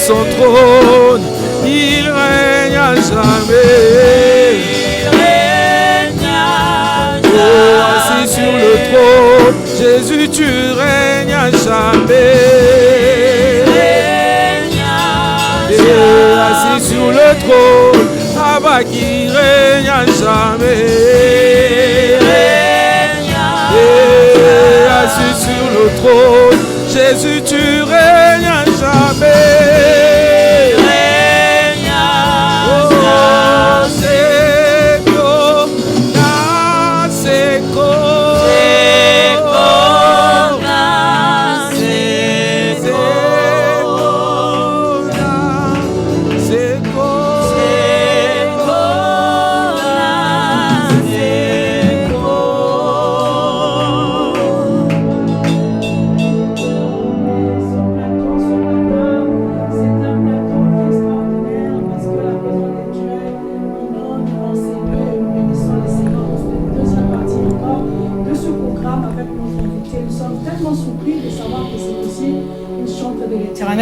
son trône, il règne à jamais. Oh, assis sur le trône, Jésus, tu règnes à jamais. Et assis sur le trône, Abba qui règne à jamais. Et assis sur le trône, Jésus, tu règnes à jamais.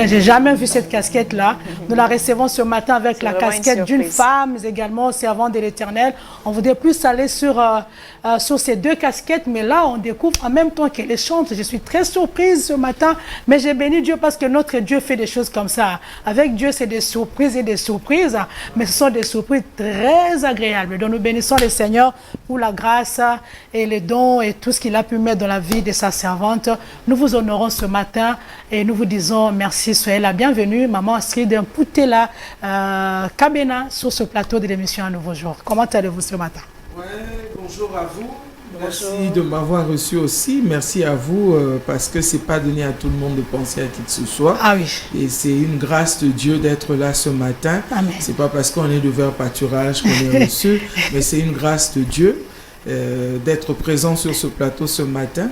J'ai jamais vu cette casquette-là. Nous la recevons ce matin avec la casquette d'une femme, mais également servante de l'Éternel. On voudrait plus aller sur ces deux casquettes, mais là, on découvre en même temps qu'elle chante. Je suis très surprise ce matin, mais j'ai béni Dieu parce que notre Dieu fait des choses comme ça. Avec Dieu, c'est des surprises et des surprises, mais ce sont des surprises très agréables. Donc, nous bénissons le Seigneur pour la grâce et les dons et tout ce qu'il a pu mettre dans la vie de sa servante. Nous vous honorons ce matin et nous vous disons merci. Soyez la bienvenue, Maman Astrid Mputela Kabena, sur ce plateau de l'émission Un Nouveau Jour. Comment allez-vous ce matin? Ouais, bonjour à vous. Merci de m'avoir reçu aussi. Merci à vous parce que c'est pas donné à tout le monde de penser à qui que ce soit. Ah oui. Et c'est une grâce de Dieu d'être là ce matin. Amen. C'est pas parce qu'on est de vers pâturage qu'on est reçu, mais c'est une grâce de Dieu d'être présent sur ce plateau ce matin.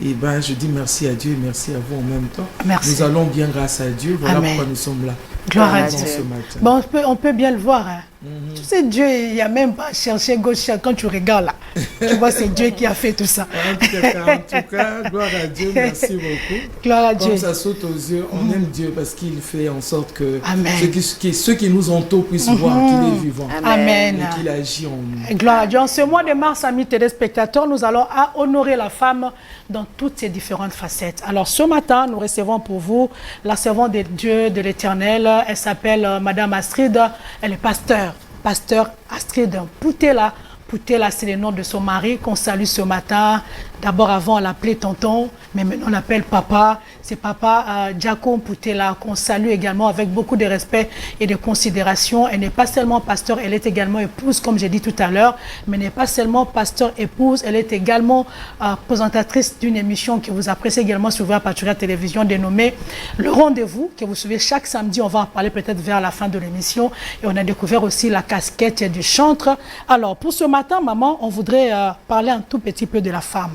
Et ben, je dis merci à Dieu et merci à vous en même temps. Merci. Nous allons bien grâce à Dieu. Voilà Amen. pourquoi nous sommes là. Gloire à Dieu. Ce matin. Bon, on peut bien le voir. Hein. Tu sais, Dieu, il n'y a même pas cherché gauche quand tu regardes là. Tu vois, c'est Dieu qui a fait tout ça. En tout cas, gloire à Dieu, merci beaucoup. Gloire à Dieu. Comme ça saute aux yeux, on aime Dieu parce qu'il fait en sorte que Amen. ceux qui nous entourent puissent voir qu'il est vivant. Amen. Et qu'il agit en nous. Gloire à Dieu. En ce mois de mars, amis téléspectateurs, nous allons honorer la femme dans toutes ses différentes facettes. Alors, ce matin, nous recevons pour vous la servante de Dieu, de l'Éternel. Elle s'appelle Madame Astrid. Elle est pasteur Astrid Mputela. Mputela, c'est le nom de son mari qu'on salue ce matin. D'abord, avant, on l'appelait tonton, mais maintenant, on l'appelle papa. C'est papa Jaco Mputela qu'on salue également avec beaucoup de respect et de considération. Elle n'est pas seulement pasteur, elle est également épouse, comme j'ai dit tout à l'heure, mais n'est pas seulement pasteur épouse, elle est également présentatrice d'une émission que vous appréciez également sur Vers Pâturage Télévision, dénommée Le Rendez-vous, que vous suivez chaque samedi. On va en parler peut-être vers la fin de l'émission. Et on a découvert aussi la casquette du chantre. Alors, pour ce matin, maman, on voudrait parler un tout petit peu de la femme.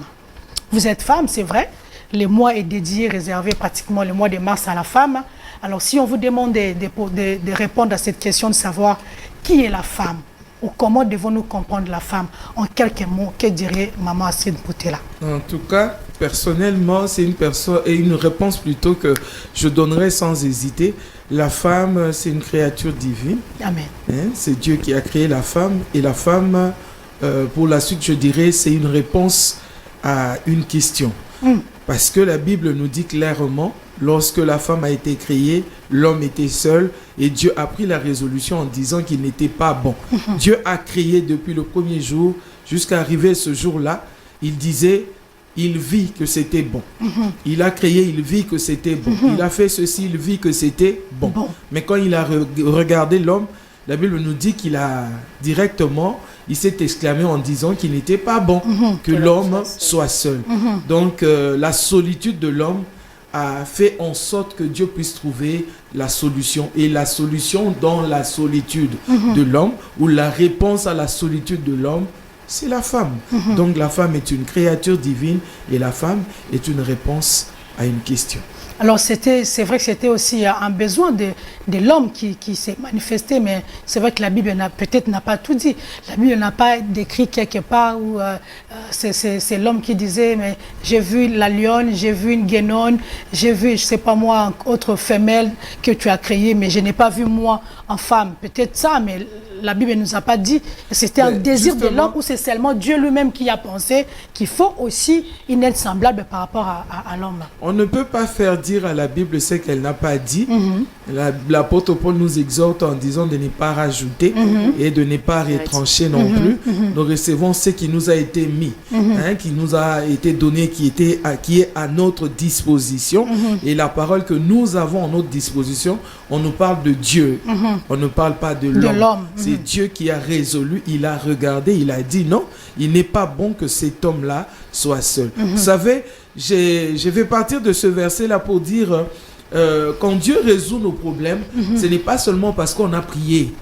Vous êtes femme, c'est vrai. Le mois est dédié, réservé pratiquement le mois de mars à la femme. Alors, si on vous demandait de répondre à cette question, de savoir qui est la femme ou comment devons-nous comprendre la femme, en quelques mots, que dirait Maman Astrid Mputela? En tout cas, personnellement, c'est une réponse plutôt que je donnerais sans hésiter. La femme, c'est une créature divine. Amen. C'est Dieu qui a créé la femme. Et la femme, pour la suite, je dirais, c'est une réponse à une question. Parce que la Bible nous dit clairement, lorsque la femme a été créée, l'homme était seul et Dieu a pris la résolution en disant qu'il n'était pas bon. Dieu a créé depuis le premier jour jusqu'à arriver à ce jour-là. Il disait, il vit que c'était bon. Il a créé, il vit que c'était bon. Il a fait ceci, il vit que c'était bon. Mais quand il a regardé l'homme, la Bible nous dit qu'il a directement, il s'est exclamé en disant qu'il n'était pas bon que l'homme soit seul. Donc la solitude de l'homme a fait en sorte que Dieu puisse trouver la solution. Et la solution dans la solitude de l'homme, ou la réponse à la solitude de l'homme, c'est la femme. Donc la femme est une créature divine et la femme est une réponse à une question. Alors c'est vrai que c'était aussi un besoin de l'homme qui s'est manifesté, mais c'est vrai que la Bible peut-être n'a pas tout dit. La Bible n'a pas décrit quelque part où c'est l'homme qui disait, mais j'ai vu la lionne, j'ai vu une guénone, j'ai vu, je sais pas moi, autre femelle que tu as créée, mais je n'ai pas vu moi en femme. Peut-être ça, mais la Bible ne nous a pas dit. C'était un désir de l'homme ou c'est seulement Dieu lui-même qui a pensé qu'il faut aussi une aide semblable par rapport à l'homme. On ne peut pas faire dire à la Bible ce qu'elle n'a pas dit. L'apôtre Paul nous exhorte en disant de ne pas rajouter et de ne pas retrancher non plus. Nous recevons ce qui nous a été mis, qui nous a été donné, qui est à notre disposition. Et la parole que nous avons à notre disposition, on nous parle de Dieu. On ne parle pas de l'homme. C'est Dieu qui a résolu, il a regardé, il a dit non, il n'est pas bon que cet homme-là soit seul. Vous savez, je vais partir de ce verset-là pour dire, quand Dieu résout nos problèmes, ce n'est pas seulement parce qu'on a prié.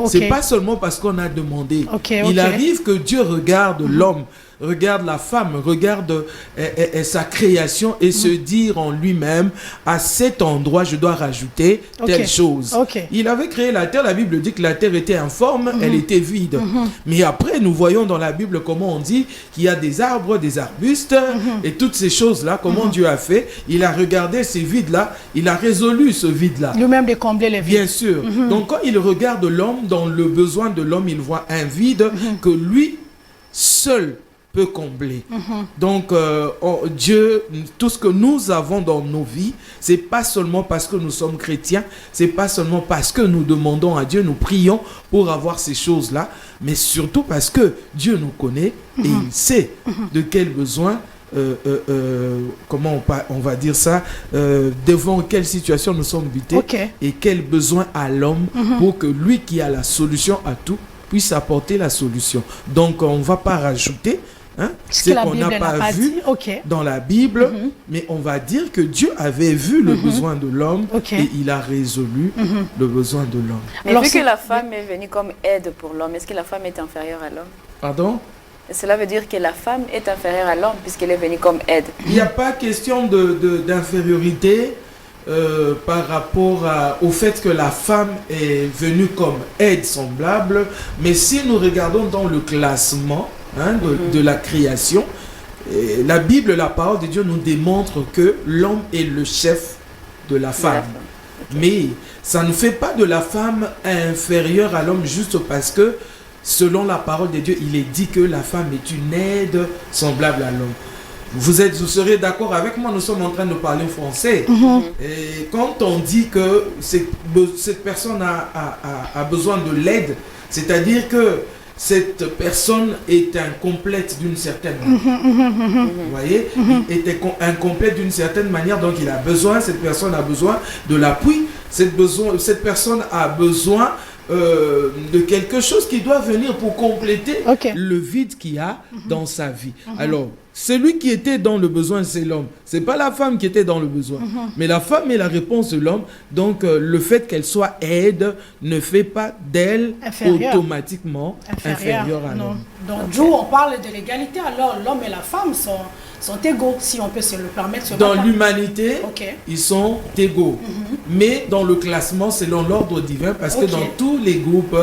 C'est pas seulement parce qu'on a demandé. Il arrive que Dieu regarde l'homme, regarde la femme, regarde sa création et se dire en lui-même, à cet endroit, je dois rajouter telle chose. Il avait créé la terre, la Bible dit que la terre était informe, elle était vide. Mais après, nous voyons dans la Bible comment on dit qu'il y a des arbres, des arbustes et toutes ces choses-là, comment Dieu a fait. Il a regardé ces vides-là, il a résolu ce vide-là. Lui-même de combler les vides. Bien sûr. Donc quand il regarde l'homme, dans le besoin de l'homme, il voit un vide que lui seul peut combler. Donc Dieu, tout ce que nous avons dans nos vies, c'est pas seulement parce que nous sommes chrétiens, c'est pas seulement parce que nous demandons à Dieu, nous prions pour avoir ces choses-là, mais surtout parce que Dieu nous connaît et il sait de quels besoins comment on va dire ça, devant quelle situation nous sommes butés et quel besoin a l'homme pour que lui qui a la solution à tout puisse apporter la solution. Donc on ne va pas rajouter ce qu'on n'a pas vu dans la Bible, mais on va dire que Dieu avait vu le besoin de l'homme et il a résolu le besoin de l'homme. Mais alors, vu que la femme est venue comme aide pour l'homme, est-ce que la femme est inférieure à l'homme? Pardon? Cela veut dire que la femme est inférieure à l'homme puisqu'elle est venue comme aide. Il n'y a pas question d'infériorité par rapport au fait que la femme est venue comme aide semblable, mais si nous regardons dans le classement de la création, la Bible, la parole de Dieu nous démontre que l'homme est le chef de la femme. Mais ça ne fait pas de la femme inférieure à l'homme juste parce que selon la parole de Dieu, il est dit que la femme est une aide semblable à l'homme. Vous serez d'accord avec moi, nous sommes en train de parler français. Et quand on dit que cette personne a besoin de l'aide, c'est-à-dire que cette personne est incomplète d'une certaine manière. Vous voyez, est incomplète d'une certaine manière, donc cette personne a besoin de l'appui. Cette personne a besoin de quelque chose qui doit venir pour compléter le vide qu'il y a dans sa vie. Alors, celui qui était dans le besoin, c'est l'homme. C'est pas la femme qui était dans le besoin. Mais la femme est la réponse de l'homme. Donc, le fait qu'elle soit aide ne fait pas d'elle automatiquement inférieure à l'homme. Donc, d'où on parle de l'égalité. Alors, l'homme et la femme sont égaux, si on peut se le permettre. Dans l'humanité, ils sont égaux. Mais dans le classement, selon l'ordre divin, parce que dans tous les groupes,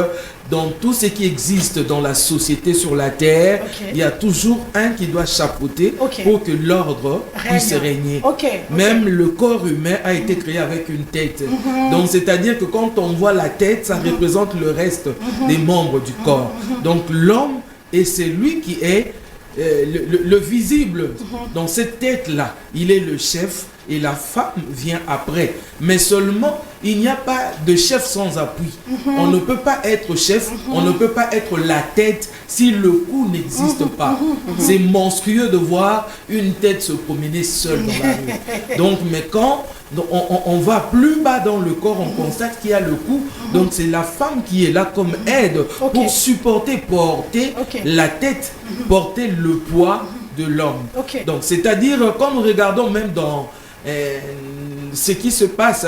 dans tout ce qui existe dans la société sur la terre, il y a toujours un qui doit chapeauter pour que l'ordre puisse régner. Même le corps humain a été créé avec une tête. Donc, c'est-à-dire que quand on voit la tête, ça représente le reste des membres du corps. Donc, l'homme, et c'est lui qui est le visible dans cette tête-là. Il est le chef et la femme vient après. Mais seulement, il n'y a pas de chef sans appui. On ne peut pas être chef, on ne peut pas être la tête si le cou n'existe pas. C'est monstrueux de voir une tête se promener seule dans la rue. Donc, mais quand on va plus bas dans le corps, on constate qu'il y a le cou. Donc, c'est la femme qui est là comme aide pour supporter, porter la tête, porter le poids de l'homme. Donc, c'est-à-dire, quand nous regardons même dans ce qui se passe,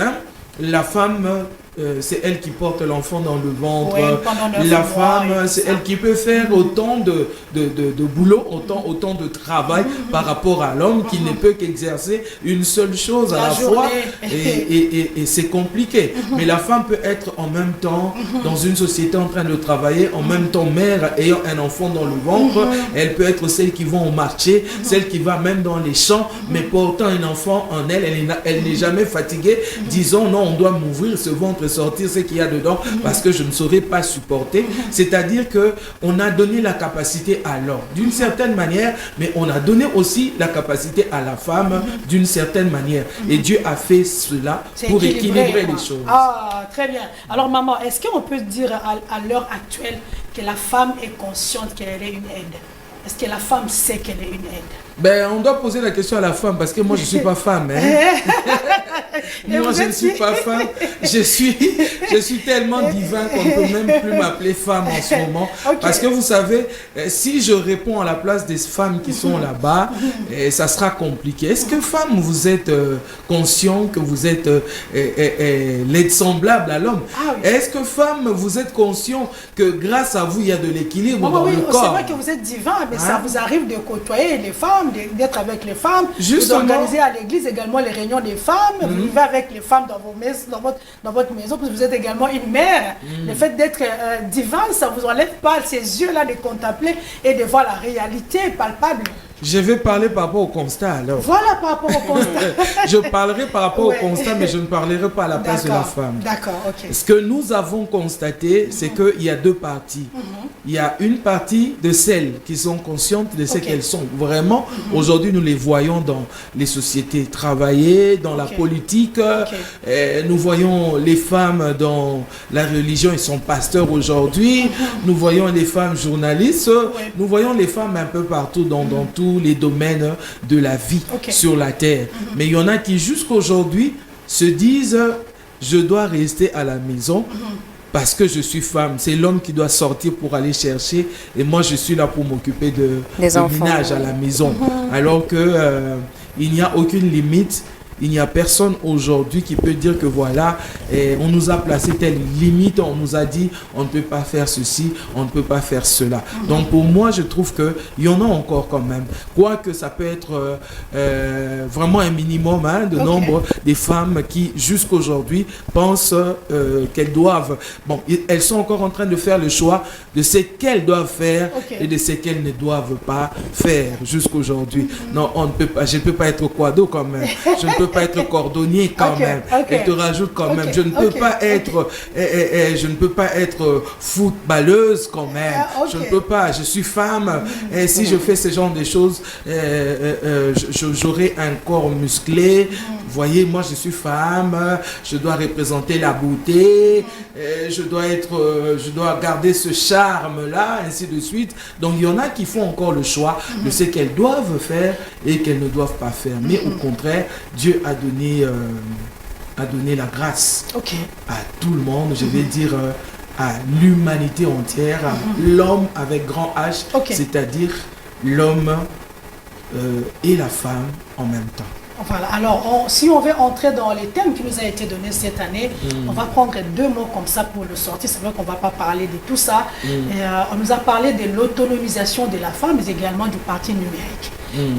la femme c'est elle qui porte l'enfant dans le ventre. Ouais, pendant 9 la mois, femme, c'est elle qui peut faire autant de boulot, autant de travail par rapport à l'homme qui ne peut qu'exercer une seule chose à la fois. Et c'est compliqué. Mais la femme peut être en même temps dans une société en train de travailler, en même temps mère ayant un enfant dans le ventre. Elle peut être celle qui va au marché, celle qui va même dans les champs, mais portant un enfant en elle. Elle n'est jamais fatiguée, disant non, on doit m'ouvrir ce ventre, sortir ce qu'il y a dedans, parce que je ne saurais pas supporter. C'est-à-dire que on a donné la capacité à l'homme d'une certaine manière, mais on a donné aussi la capacité à la femme d'une certaine manière. Et Dieu a fait cela pour équilibrer les choses. Ah, très bien. Alors maman, est-ce qu'on peut dire à l'heure actuelle que la femme est consciente qu'elle est une aide? Est-ce que la femme sait qu'elle est une aide? Ben, on doit poser la question à la femme, parce que moi, je ne suis pas femme. Hein. Moi, je ne suis pas femme. Je suis tellement divin qu'on ne peut même plus m'appeler femme en ce moment. Okay. Parce que vous savez, si je réponds à la place des femmes qui sont là-bas, ça sera compliqué. Est-ce que femme, vous êtes conscient que vous êtes l'aide semblable à l'homme? Ah, oui. Est-ce que femme, vous êtes conscient que grâce à vous, il y a de l'équilibre dans le corps? C'est vrai que vous êtes divin, mais ça vous arrive de côtoyer les femmes, d'être avec les femmes, justement, d'organiser à l'église également les réunions des femmes, vous vivez avec les femmes dans votre maison, parce que vous êtes également une mère. Le fait d'être divin, ça ne vous enlève pas ces yeux-là de contempler et de voir la réalité palpable. Je vais parler par rapport au constat alors. Voilà, par rapport au constat. Je parlerai par rapport au constat, mais je ne parlerai pas à la place de la femme. D'accord, ok. Ce que nous avons constaté, c'est qu'il y a deux parties. Il y a une partie de celles qui sont conscientes de ce qu'elles sont. Vraiment, aujourd'hui, nous les voyons dans les sociétés travailler, dans la politique. Nous voyons les femmes dans la religion, ils sont pasteurs aujourd'hui. Nous voyons les femmes journalistes. Nous voyons les femmes un peu partout dans tous les domaines de la vie sur la terre. Mais il y en a qui jusqu'aujourd'hui se disent je dois rester à la maison parce que je suis femme. C'est l'homme qui doit sortir pour aller chercher et moi je suis là pour m'occuper de ménage à la maison. Alors que il n'y a aucune limite. Il n'y a personne aujourd'hui qui peut dire que voilà, on nous a placé telle limite, on nous a dit on ne peut pas faire ceci, on ne peut pas faire cela. Donc pour moi, je trouve qu'il y en a encore quand même. Quoique ça peut être vraiment un minimum de nombre des femmes qui jusqu'aujourd'hui pensent qu'elles doivent... Bon, elles sont encore en train de faire le choix de ce qu'elles doivent faire et de ce qu'elles ne doivent pas faire jusqu'aujourd'hui. Non, on ne peut pas, je ne peux pas être quado quand même. Je ne peux pas être cordonnier quand même. Elle te rajoute quand même. Je ne peux pas être, je ne peux pas être footballeuse quand même. Je ne peux pas. Je suis femme. Et si je fais ce genre de choses, j'aurai un corps musclé. Vous voyez, moi je suis femme. Je dois représenter la beauté. Je dois garder ce charme là, ainsi de suite. Donc il y en a qui font encore le choix de ce qu'elles doivent faire et qu'elles ne doivent pas faire. Mais au contraire, Dieu a donné la grâce à tout le monde, je vais dire à l'humanité entière, à l'homme avec grand H, c'est-à-dire l'homme et la femme en même temps. Voilà, alors si on veut entrer dans les thèmes qui nous ont été donnés cette année, on va prendre 2 mots comme ça pour le sortir. C'est vrai qu'on ne va pas parler de tout ça. On nous a parlé de l'autonomisation de la femme, mais également du parti numérique.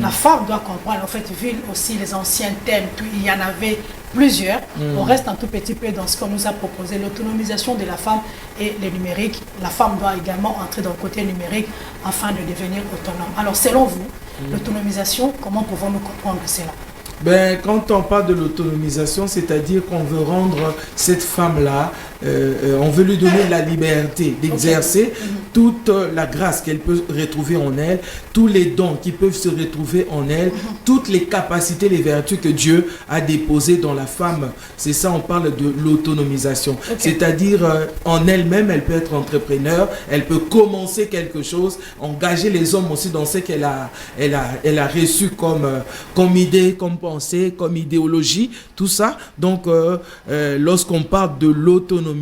La femme doit comprendre, en fait, vu aussi les anciens thèmes, il y en avait plusieurs. On reste un tout petit peu dans ce qu'on nous a proposé, l'autonomisation de la femme et le numérique. La femme doit également entrer dans le côté numérique afin de devenir autonome. Alors, selon vous, l'autonomisation, comment pouvons-nous comprendre cela? Ben, quand on parle de l'autonomisation, c'est-à-dire qu'on veut rendre cette femme-là, on veut lui donner la liberté d'exercer toute la grâce qu'elle peut retrouver en elle, tous les dons qui peuvent se retrouver en elle, toutes les capacités, les vertus que Dieu a déposées dans la femme. C'est ça, on parle de l'autonomisation. C'est-à-dire, en elle-même, elle peut être entrepreneur, elle peut commencer quelque chose, engager les hommes aussi dans ce qu'elle a reçu comme idée, comme pensée, comme idéologie, tout ça. Donc, lorsqu'on parle de l'autonomisation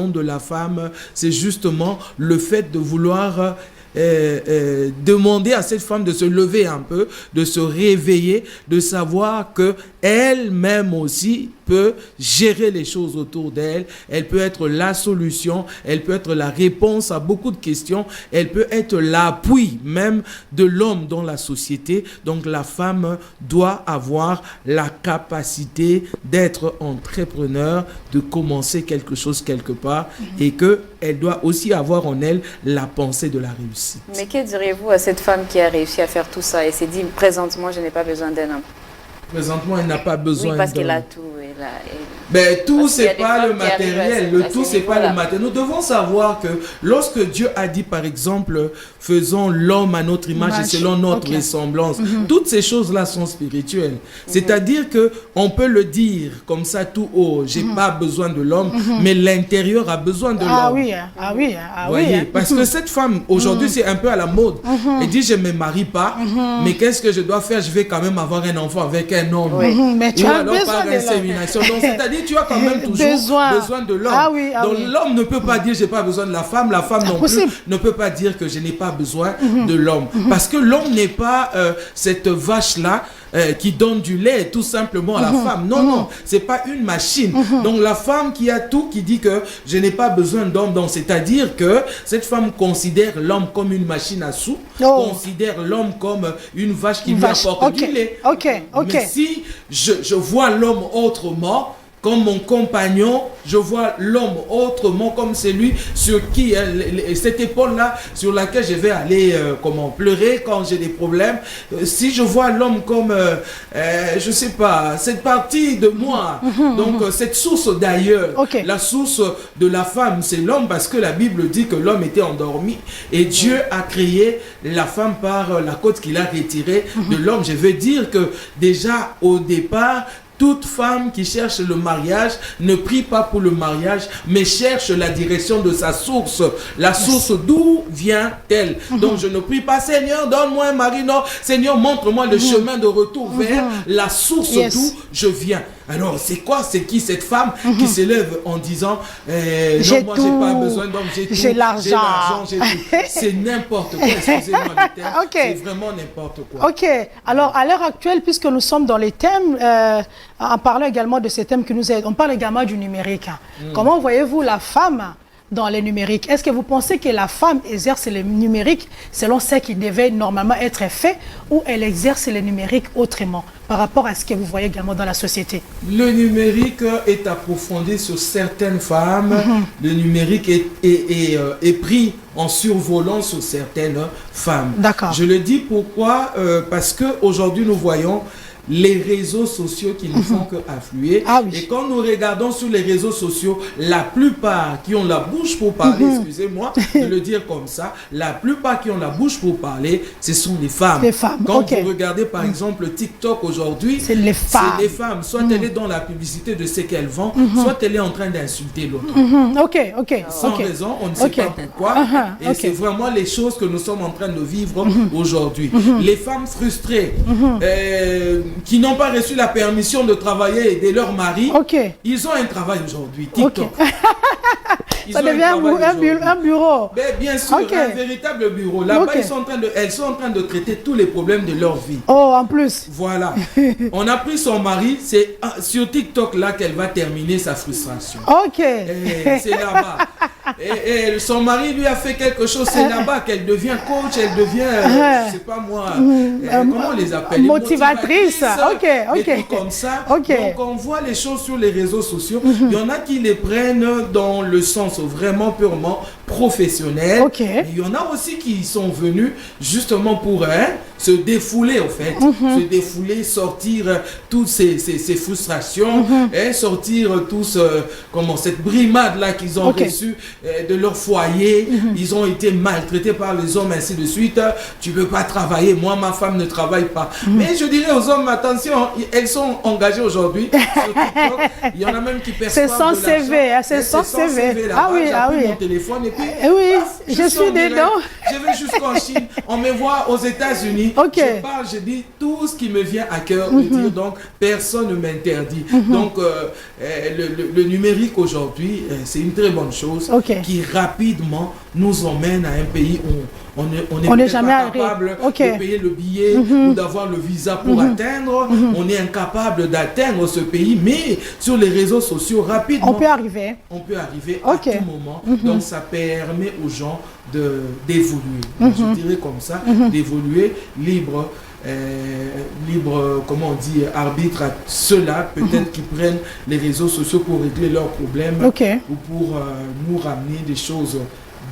de la femme, c'est justement le fait de vouloir demander à cette femme de se lever un peu, de se réveiller, de savoir que elle-même aussi peut gérer les choses autour d'elle, elle peut être la solution, elle peut être la réponse à beaucoup de questions, elle peut être l'appui même de l'homme dans la société. Donc la femme doit avoir la capacité d'être entrepreneur, de commencer quelque chose quelque part, et qu'elle doit aussi avoir en elle la pensée de la réussite. Mais que diriez-vous à cette femme qui a réussi à faire tout ça et s'est dit, présentement, je n'ai pas besoin d'un homme? Présentement, elle n'a pas besoin. Oui, parce qu'elle a d'homme. tout. Ben, tout, Parce qu'il y a c'est des pas le femmes qui arrivent matériel. à Tout, ces c'est pas niveaux-là. le matériel. Nous devons savoir que lorsque Dieu a dit, par exemple, faisons l'homme à notre image et selon notre ressemblance, toutes ces choses-là sont spirituelles. C'est-à-dire que on peut le dire comme ça tout haut, j'ai pas besoin de l'homme, mais l'intérieur a besoin de l'homme. Ah oui, ah oui, ah oui. Voyez, parce que cette femme, aujourd'hui, c'est un peu à la mode. Elle dit, je ne me marie pas, mais qu'est-ce que je dois faire? Je vais quand même avoir un enfant avec un homme. Mais tu Ou as alors besoin par de l'homme. insémination. Donc, c'est-à-dire, tu as quand même toujours besoin de l'homme. Ah oui, ah Donc, oui. l'homme ne peut pas dire, j'ai pas besoin de la femme non Impossible. plus ne peut pas dire que je n'ai pas besoin de l'homme. Parce que l'homme n'est pas cette vache-là qui donne du lait tout simplement à la femme. Non, non, c'est pas une machine. Donc la femme qui a tout, qui dit que je n'ai pas besoin d'homme, donc c'est-à-dire que cette femme considère l'homme comme une machine à sous, considère l'homme comme une vache qui lui apporte du lait. Mais si je vois l'homme autrement, comme mon compagnon, je vois l'homme autrement comme celui sur qui, cette épaule-là, sur laquelle je vais aller pleurer quand j'ai des problèmes. Si je vois l'homme comme, je sais pas, cette partie de moi, donc cette source d'ailleurs, la source de la femme, c'est l'homme, parce que la Bible dit que l'homme était endormi et Dieu a créé la femme par la côte qu'il a retirée de l'homme. Je veux dire que déjà au départ, toute femme qui cherche le mariage ne prie pas pour le mariage, mais cherche la direction de sa source. La source d'où vient-elle? Donc je ne prie pas, Seigneur, donne-moi un mari. Non, Seigneur, montre-moi le chemin de retour vers la source d'où je viens. Alors, c'est quoi? C'est qui cette femme qui s'élève en disant non, moi, j'ai pas besoin d'homme, j'ai l'argent, j'ai tout. C'est n'importe quoi, excusez-moi le terme. C'est vraiment n'importe quoi. Alors, à l'heure actuelle, puisque nous sommes dans les thèmes, en parlant également de ces thèmes qui nous aident, on parle également du numérique. Comment voyez-vous la femme dans les numériques? Est-ce que vous pensez que la femme exerce les numériques selon ce qui devait normalement être fait, ou elle exerce les numériques autrement par rapport à ce que vous voyez également dans la société? Le numérique est approfondi sur certaines femmes. Le numérique est pris en survolant sur certaines femmes. D'accord. Je le dis pourquoi? Parce qu'aujourd'hui nous voyons les réseaux sociaux qui ne font que affluer. Et quand nous regardons sur les réseaux sociaux, la plupart qui ont la bouche pour parler, excusez-moi de le dire comme ça, la plupart qui ont la bouche pour parler, ce sont les femmes. Quand vous regardez par exemple TikTok aujourd'hui, c'est les femmes. Soit elle est dans la publicité de ce qu'elle vend, soit elle est en train d'insulter l'autre. Sans raison, on ne sait pas pourquoi. Et c'est vraiment les choses que nous sommes en train de vivre aujourd'hui. Les femmes frustrées, qui n'ont pas reçu la permission de travailler de leur mari, ils ont un travail aujourd'hui. TikTok. Ça devient un bureau. Mais bien sûr, un véritable bureau. Là-bas, elles sont en train de traiter tous les problèmes de leur vie. En plus. Voilà. On a pris son mari, c'est sur TikTok là qu'elle va terminer sa frustration. C'est là-bas. Et son mari lui a fait quelque chose, c'est là-bas qu'elle devient coach, elle devient, je sais pas moi, comment on les appelle? Motivatrice. Des trucs comme ça. Donc on voit les choses sur les réseaux sociaux. Il y en a qui les prennent dans le sens vraiment purement professionnel. Et il y en a aussi qui sont venus justement pour se défouler en fait. Se défouler, sortir toutes ces frustrations, sortir cette brimade là qu'ils ont reçue de leur foyer. Ils ont été maltraités par les hommes, ainsi de suite. Tu peux pas travailler, moi ma femme ne travaille pas. Mais je dirais aux hommes, attention, elles sont engagées aujourd'hui sur TikTok. Il y en a même qui perçoivent de l'argent. C'est sans CV. J'appuie mon téléphone et puis je suis dedans. Je vais jusqu'en Chine, on me voit aux États-Unis. Je parle, je dis tout ce qui me vient à cœur de dire, donc personne ne m'interdit. Donc le numérique aujourd'hui, c'est une très bonne chose qui rapidement nous emmène à un pays où on n'est n'est peut-être jamais pas capable de payer le billet ou d'avoir le visa pour atteindre. On est incapable d'atteindre ce pays, mais sur les réseaux sociaux, rapidement, on peut arriver. On peut arriver à tout moment. Donc, ça permet aux gens d'évoluer. Je dirais comme ça, d'évoluer libre. Comment on dit, arbitre à ceux-là, peut-être qui prennent les réseaux sociaux pour régler leurs problèmes ou pour nous ramener des choses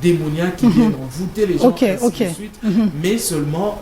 démoniaques qui viennent envoûter les gens, ainsi de suite. Mais seulement,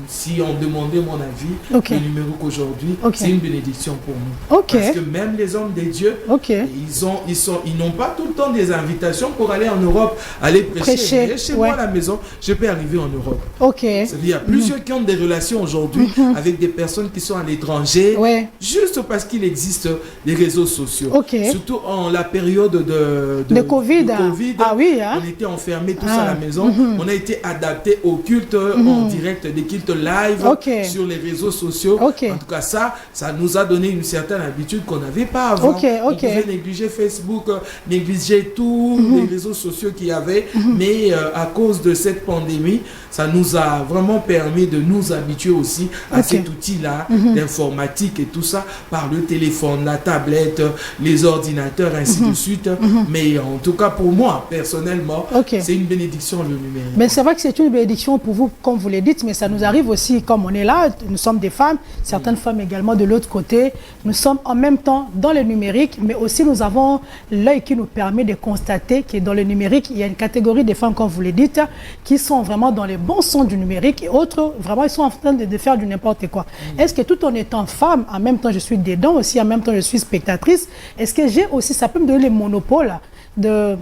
si on demandait mon avis, le numérique aujourd'hui, c'est une bénédiction pour nous. Parce que même les hommes des dieux, ils n'ont pas tout le temps des invitations pour aller en Europe, aller prêcher. Mais chez moi à la maison, je peux arriver en Europe. C'est-à-dire, il y a plusieurs qui ont des relations aujourd'hui avec des personnes qui sont à l'étranger, juste parce qu'il existe les réseaux sociaux. Surtout en la période de COVID. On était enfermés tous à la maison. On a été adaptés au culte en direct, des cultes live sur les réseaux sociaux. En tout cas, ça nous a donné une certaine habitude qu'on n'avait pas avant. On pouvait négliger Facebook, négliger tous les réseaux sociaux qu'il y avait. Mais à cause de cette pandémie, ça nous a vraiment permis de nous habituer aussi à cet outil-là d'informatique et tout ça, par le téléphone, la tablette, les ordinateurs, ainsi de suite. Mais en tout cas, pour moi, personnellement, c'est une bénédiction le numérique. Mais c'est vrai que c'est une bénédiction pour vous, comme vous le dites, mais ça nous arrive aussi, comme on est là, nous sommes des femmes, certaines femmes également de l'autre côté, nous sommes en même temps dans le numérique, mais aussi nous avons l'œil qui nous permet de constater que dans le numérique, il y a une catégorie de femmes, comme vous le dites, qui sont vraiment dans les bons sons du numérique et autres, vraiment, ils sont en train de faire du n'importe quoi. Est-ce que tout en étant femme, en même temps je suis dedans aussi, en même temps je suis spectatrice, est-ce que j'ai aussi, ça peut me donner le monopole de...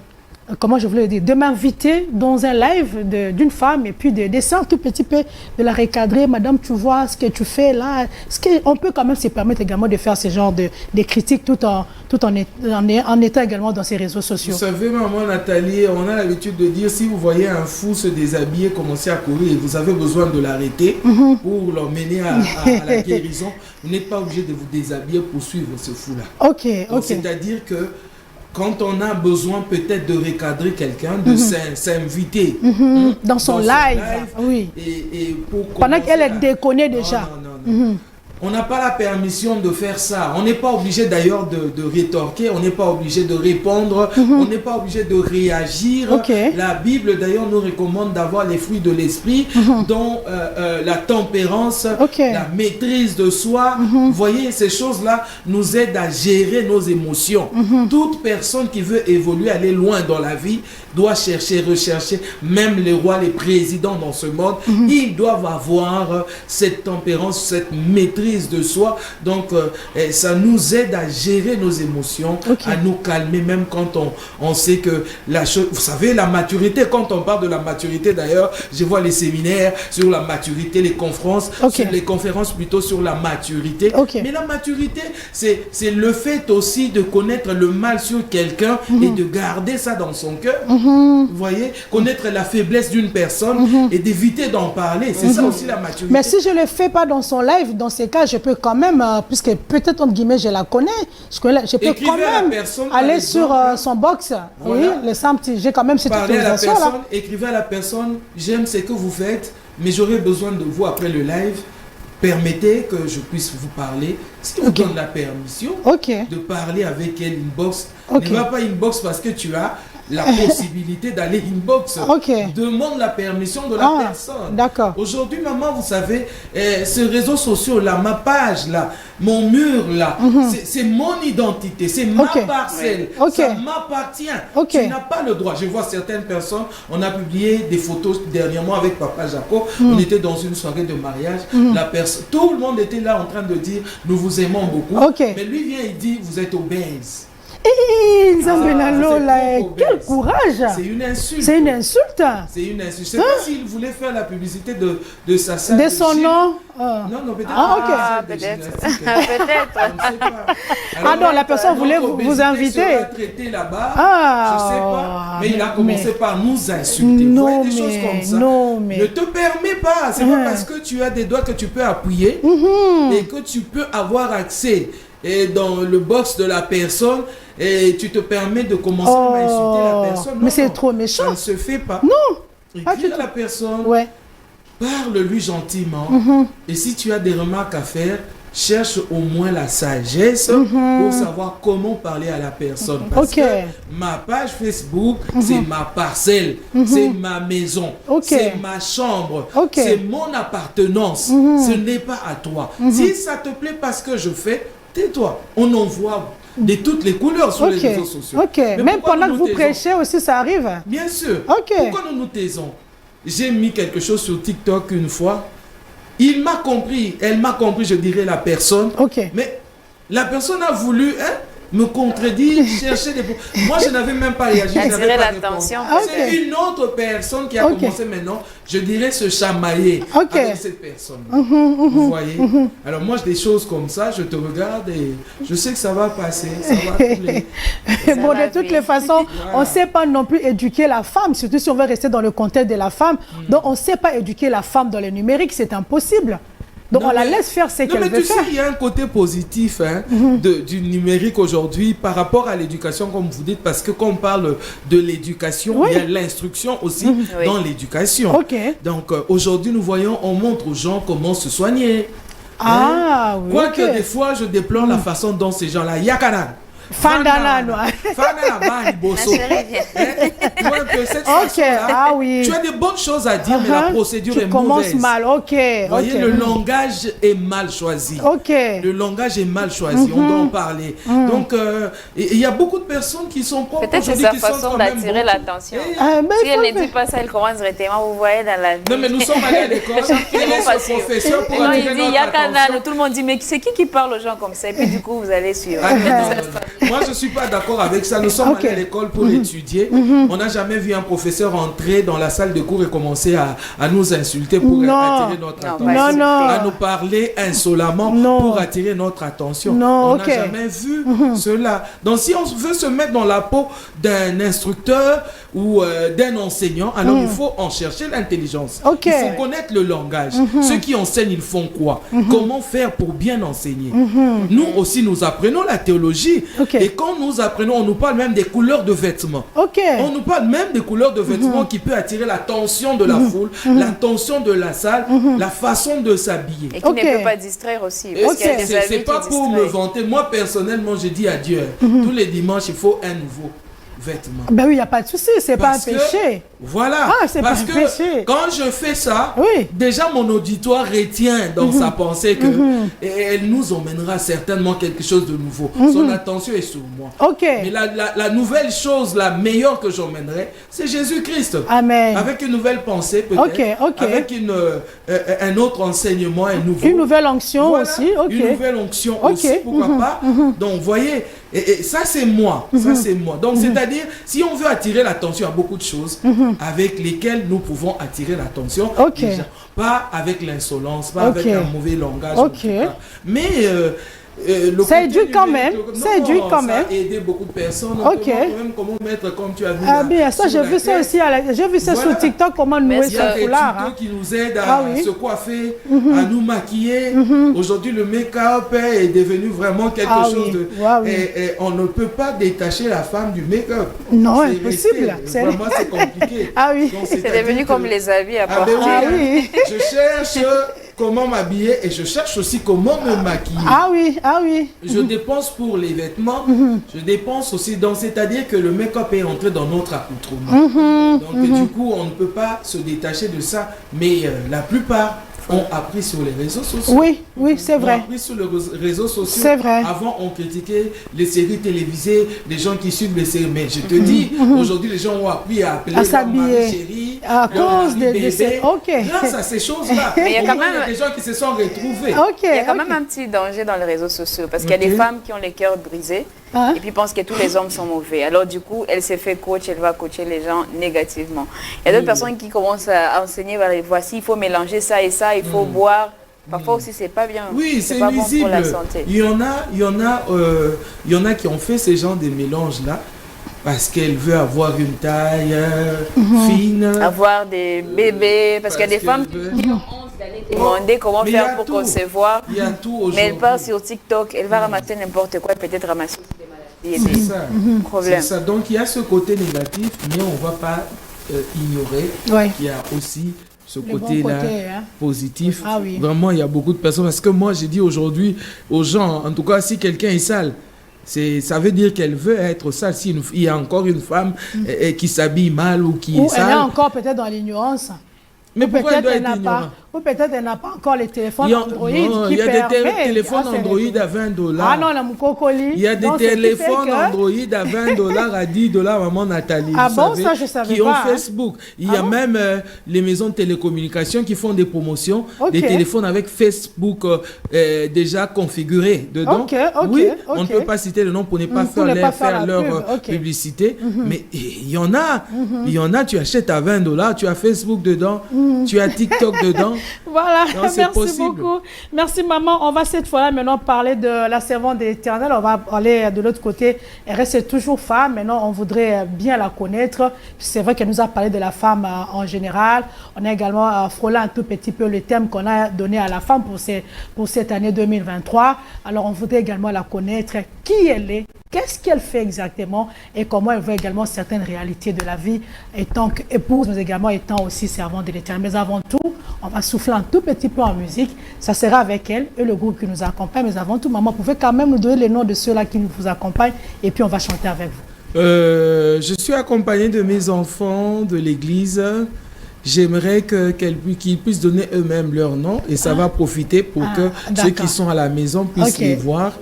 Comment je voulais dire, de m'inviter dans un live d'une femme et puis de descendre un tout petit peu, de la recadrer. Madame, tu vois ce que tu fais là. Est-ce qu'on peut quand même se permettre également de faire ce genre de critiques tout en étant également dans ces réseaux sociaux? Vous savez, maman Nathalie, on a l'habitude de dire, si vous voyez un fou se déshabiller, commencer à courir et vous avez besoin de l'arrêter pour l'emmener à la guérison, vous n'êtes pas obligé de vous déshabiller pour suivre ce fou-là. C'est-à-dire que quand on a besoin peut-être de recadrer quelqu'un, de s'inviter dans son live, et pour pendant qu'elle est déconnée déjà. Non. On n'a pas la permission de faire ça. On n'est pas obligé d'ailleurs de rétorquer, on n'est pas obligé de répondre, on n'est pas obligé de réagir. La Bible d'ailleurs nous recommande d'avoir les fruits de l'esprit, dont la tempérance, la maîtrise de soi. Vous voyez, ces choses-là nous aident à gérer nos émotions. Toute personne qui veut évoluer, aller loin dans la vie, doit rechercher, même les rois, les présidents dans ce monde, ils doivent avoir cette tempérance, cette maîtrise de soi. Donc ça nous aide à gérer nos émotions, à nous calmer, même quand on sait que la chose, vous savez, la maturité, quand on parle de la maturité d'ailleurs, je vois les séminaires sur la maturité, les conférences, les conférences plutôt sur la maturité. Mais la maturité, c'est le fait aussi de connaître le mal sur quelqu'un et de garder ça dans son cœur. Vous voyez, connaître la faiblesse d'une personne et d'éviter d'en parler, c'est ça aussi la maturité. Mais si je ne le fais pas dans son live, dans ces cas, je peux quand même, puisque peut-être entre guillemets je la connais, je peux quand même aller sur son box, le simple, j'ai quand même cette autorisation là. Écrivez à la personne, j'aime ce que vous faites, mais j'aurais besoin de vous après le live. Permettez que je puisse vous parler. Si on donne la permission de parler avec elle inbox, ne va pas inbox parce que tu as la possibilité d'aller inbox. Demande la permission de la personne. Aujourd'hui, maman, vous savez, ce réseau social là, ma page là, mon mur là, c'est mon identité, c'est ma parcelle, ça m'appartient. Tu n'as pas le droit. Je vois certaines personnes, on a publié des photos dernièrement avec Papa Jacob, on était dans une soirée de mariage, tout le monde était là en train de dire, nous vous aimons beaucoup, mais lui vient et dit, vous êtes obèse. Quel courage! C'est une insulte. C'est une insulte. C'est une insulte. Je ne sais pas s'il voulait faire la publicité de sa salle. De son nom. Non, peut-être. Peut-être. On ne sait pas. Alors, non, la personne voulait vous inviter. Il sera traité là-bas. Je ne sais pas. Mais il a commencé par nous insulter. Non, des choses comme ça. Mais... Ne te permets pas. C'est pas parce que tu as des doigts que tu peux appuyer et que tu peux avoir accès dans le box de la personne et tu te permets de commencer à insulter la personne. Mais c'est trop méchant. Ça ne se fait pas. Non. Écris à la personne, Ouais. parle-lui gentiment. Et si tu as des remarques à faire, cherche au moins la sagesse pour savoir comment parler à la personne. Parce Ok. que ma page Facebook, c'est ma parcelle, c'est ma maison, Ok. c'est ma chambre, Ok. c'est mon appartenance. Ce n'est pas à toi. Si ça te plaît pas ce que je fais, tais-toi. On en voit de toutes les couleurs sur les réseaux sociaux. Ok. Mais Même pourquoi pendant nous que nous vous taisons? prêchez aussi, ça arrive. Bien sûr. Ok. Pourquoi nous nous taisons? J'ai mis quelque chose sur TikTok une fois. Il m'a compris, elle m'a compris, je dirais la personne. Ok. Mais la personne a voulu me contredire, chercher des... Moi, je n'avais même pas réagi. je n'avais Attirer pas l'attention. répondu. Ok. C'est une autre personne qui a Ok. commencé maintenant, je dirais, se chamailler Ok. avec cette personne. Vous voyez? Alors moi, des choses comme ça, je te regarde et je sais que ça va passer, ça va couler. Bon, va de toutes bien. les façons, on ne sait pas non plus éduquer la femme, surtout si on veut rester dans le contexte de la femme. Donc, on ne sait pas éduquer la femme dans le numérique, c'est impossible. Donc, Non, on la mais- laisse faire ce Non, qu'elle mais veut tu sais, faire. il y a un côté positif du numérique aujourd'hui par rapport à l'éducation, comme vous dites, parce que quand on parle de l'éducation, Oui. il y a l'instruction aussi Oui. dans l'éducation. Ok. Donc aujourd'hui, nous voyons, on montre aux gens comment se soigner. Ah, oui. Quoique ok. des fois, je déplore la façon dont ces gens-là, Yakana. Fandana, noir. Fandana, Bani, Bosso. Ma chérie, viens. Tu vois un peu cette Ok, façon-là, ah oui. tu as des bonnes choses à dire, mais la procédure tu est commences mauvaise. mal, ok. Vous voyez, ok. le langage est mal choisi. Ok. Le langage est mal choisi, on doit en parler. Donc, il y a beaucoup de personnes qui sont propres Peut-être c'est aujourd'hui, sa qui sont façon quand même d'attirer bonnes. l'attention. Eh, Ah, mais Si il faut elle ne dit faire. pas ça, elle commence directement, vous voyez dans la vie. Non, mais nous sommes allés à l'école, il est pas ce sûr. professeur pour Et non, attirer il dit, notre Yakana, attention. tout le monde dit, mais c'est qui parle aux gens comme ça? Et puis du coup, vous allez suivre. Ah, non, non, non. Moi, je ne suis pas d'accord avec ça. Nous sommes Ok. allés à l'école pour étudier. On n'a jamais vu un professeur entrer dans la salle de cours et commencer à nous insulter pour Non. attirer notre Non, attention. pas Non, non. À nous parler insolemment Non. pour attirer notre attention. Non, on ok. n'a jamais vu cela. Donc, si on veut se mettre dans la peau d'un instructeur ou d'un enseignant, alors il faut en chercher l'intelligence. Ok. Il faut connaître le langage. Ceux qui enseignent, ils font quoi? Comment faire pour bien enseigner? Nous aussi, nous apprenons la théologie. Ok. Et quand nous apprenons, on nous parle même des couleurs de vêtements. Ok. On nous parle même des couleurs de vêtements qui peut attirer l'attention de la foule, l'attention de la salle, la façon de s'habiller. Et qui Ok. ne peut pas distraire aussi. Et Parce qu'il y a des c'est habits pas qui pour me distraient. vanter. Moi, personnellement, je dis à Dieu, tous les dimanches, il faut un nouveau vêtement. Ben oui, il n'y a pas de souci, c'est pas un Parce que- péché. Voilà. Ah, c'est Parce pas un que péché. quand je fais ça, Oui. déjà mon auditoire retient dans sa pensée que et elle nous emmènera certainement quelque chose de nouveau. Son attention est sur moi. Ok. Mais la nouvelle chose, la meilleure que j'emmènerai, c'est Jésus-Christ. Amen. Avec une nouvelle pensée peut-être. Ok, ok. Avec un autre enseignement, un nouveau. Une nouvelle onction Voilà, aussi, ok. Une nouvelle onction Ok. aussi, pourquoi pas. Donc, vous voyez, et ça c'est moi. Ça c'est moi. Donc, c'est-à-dire, si on veut attirer l'attention à beaucoup de choses avec lesquelles nous pouvons attirer l'attention, Ok. déjà, pas avec l'insolence, pas Ok. avec un mauvais langage. Ok. en tout cas. Mais le Ça côté éduque quand numérique, même, ça éduque quand même. Ça a aidé beaucoup de personnes. Ok. On peut voir quand même comment mettre, comme tu as vu. Ah là, bien, ça sur j'ai la vu ça tête. aussi, j'ai vu ça Voilà. sur TikTok, comment nouer Mais Il y son a des foulard. tutos hein. qui nous aident à Ah oui. se coiffer, à nous maquiller. Aujourd'hui, le make-up est devenu vraiment quelque Ah chose oui. de... Ah oui. Et on ne peut pas détacher la femme du make-up. Non, C'est impossible. resté. C'est- Vraiment, c'est compliqué. Ah oui. Donc, C'est c'est-à-dire devenu que- comme les habits à Ah porter. ben oui, Ah hein. oui. Je cherche comment m'habiller et je cherche aussi comment me maquiller. Ah oui, ah oui. Je dépense pour les vêtements, je dépense aussi dans, c'est-à-dire que le make-up est entré dans notre accoutrement. Donc du coup, on ne peut pas se détacher de ça, mais la plupart ont appris sur les réseaux sociaux. Oui, oui, c'est Ont vrai. appris sur les réseaux sociaux. C'est vrai. Avant, on critiquait les séries télévisées, les gens qui suivent les séries. Mais je te dis, aujourd'hui, les gens ont appris à appeler À leur s'habiller. mari chéri, À leur cause mari de bébé. ces- ok. Grâce à ces choses-là. Mais il y a Au quand moins, même- des gens qui se sont retrouvés. Ok. Il y a quand ok. même un petit danger dans les réseaux sociaux parce qu'il y a Ok. des femmes qui ont les cœurs brisés Hein? et puis pensent que tous les hommes sont mauvais. Alors du coup, elle s'est fait coach, elle va coacher les gens négativement. Il y a d'autres personnes qui commencent à enseigner, voilà, voici, il faut mélanger ça et ça, il faut boire. Parfois aussi, c'est pas bien. Oui, c'est pas bon nuisible. pour la santé. Il y en a qui ont fait ces genres de mélanges-là parce qu'elle veut avoir une taille fine. Avoir des bébés, parce qu'il y a des femmes qu'elle veut- qui ont honte d'aller demander comment Mais il y a faire pour tout. concevoir. Il y a tout aujourd'hui. Mais elle part sur TikTok, elle va ramasser n'importe quoi, peut-être ramasser aussi des maladies et C'est des ça. problèmes. C'est ça. Donc il y a ce côté négatif, mais on ne va pas ignorer Ouais. qu'il y a aussi ce Le bon côté-là côté, hein. positif. Ah oui. Vraiment, il y a beaucoup de personnes. Parce que moi, j'ai dit aujourd'hui aux gens, en tout cas, si quelqu'un est sale, ça veut dire qu'elle veut être sale. Si il y a encore une femme qui s'habille mal ou qui Ou est sale. elle est encore peut-être dans l'ignorance. Mais pourquoi elle Peut-être doit elle être n'a ignorante? pas, ou peut-être elle n'a pas encore les téléphones Android Non, qui il y a des permettent téléphones à ces Android retours. à $20. Ah non, la Moukokoli. Il y a des Donc, ce qui fait téléphones que- Android à $20, à $10, maman Nathalie. Ah vous bon, savez, ça, je savais qui ont pas, hein. Facebook. Il y a bon même les maisons de télécommunications qui font des promotions, Ok. des téléphones avec Facebook déjà configurés dedans. Ok, ok, Oui, ok. on ne peut pas citer le nom pour ne pas pour ne pas faire la leur pub, ok. publicité. Mais il y en a. Il y en a, tu achètes à $20, tu as Facebook dedans, tu as TikTok dedans. Voilà, Non, c'est merci possible. beaucoup. Merci maman. On va cette fois-là maintenant parler de la servante de l'Éternel. On va aller de l'autre côté. Elle reste toujours femme. Maintenant, on voudrait bien la connaître. C'est vrai qu'elle nous a parlé de la femme en général. On a également frôlé un tout petit peu le thème qu'on a donné à la femme pour cette année 2023. Alors, on voudrait également la connaître, qui elle est, qu'est-ce qu'elle fait exactement et comment elle voit également certaines réalités de la vie étant épouse, mais également étant aussi servante de l'Éternel. Mais avant tout, on va souffler un tout petit peu en musique. Ça sera avec elle et le groupe qui nous accompagne. Mais avant tout, maman, vous pouvez quand même nous donner les noms de ceux-là qui vous accompagnent et puis on va chanter avec vous. Je suis accompagné de mes enfants de l'église. J'aimerais qu'ils puissent donner eux-mêmes leur nom et ça va profiter pour que ceux qui sont à la maison puissent les voir.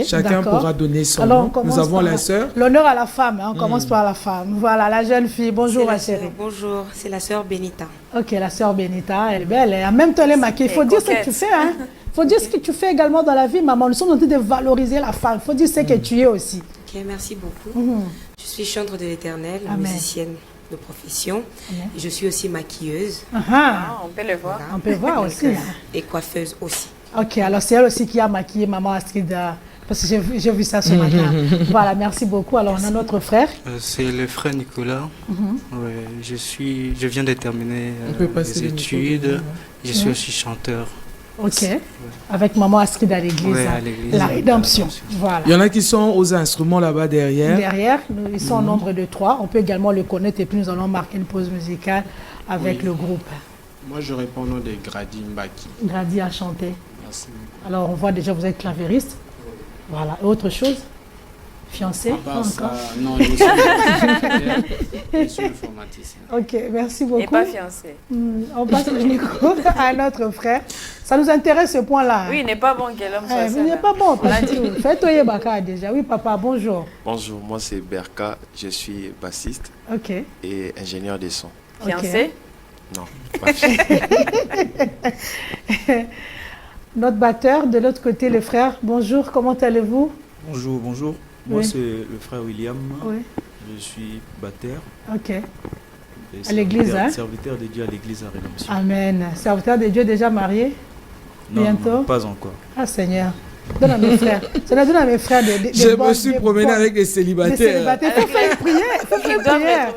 Chacun pourra donner son nom. Nous avons la sœur. L'honneur à la femme, hein. On commence par la femme. Voilà, la jeune fille. Bonjour, ma chérie. Bonjour, c'est la sœur Benita. Ok, la sœur Benita, elle est belle. En même temps, elle est maquillée. Il faut dire ce que tu fais. Hein. Il faut dire ce que tu fais également dans la vie, maman. Nous sommes en train de valoriser la femme. Il faut dire ce que tu es aussi. Ok, merci beaucoup. Je suis chantre de l'Éternel, musicienne de profession. Et je suis aussi maquilleuse. On peut le voir. Voilà. On peut voir aussi. Et coiffeuse aussi. Ok, alors c'est elle aussi qui a maquillé maman Astrid. Parce que j'ai vu ça ce matin. Voilà, merci beaucoup. Alors, on a notre frère. C'est le frère Nicolas. Ouais, je viens de terminer les études. Je suis aussi chanteur. Ok. Avec maman Astrid à l'église. Ouais, à l'église. La rédemption. Voilà. Il y en a qui sont aux instruments là-bas derrière. Derrière, ils sont au nombre de 3. On peut également le connaître et puis nous allons marquer une pause musicale avec le groupe. Moi, je réponds au nom de Grady Mbaki. Grady a chanté. Merci. Alors, on voit déjà, vous êtes clavériste. Voilà. Et autre chose? Fiancé? Non, je suis informaticien. Ok, merci beaucoup. Et pas fiancé. On passe au micro à notre frère. Ça nous intéresse ce point-là. Oui, il n'est pas bon que l'homme soit seul. Il n'est pas bon, pas du tout. Faites Baka déjà. Oui, papa, bonjour. Bonjour, moi c'est Berka, je suis bassiste et ingénieur de son. Fiancé? Non, pas fiancé. Notre batteur, de l'autre côté, le frère. Bonjour, comment allez-vous? Bonjour, bonjour. Moi, c'est le frère William. Oui. Je suis batteur. Ok. À l'église, hein? Serviteur de Dieu à l'église à Rédemption. Amen. Serviteur de Dieu déjà marié? Bientôt? Non, pas encore. Ah, Seigneur. Donne à mes frères. Ça donne à mes frères Je me suis promené avec des célibataires. Il faut faire une prière. Il faut faire une prière.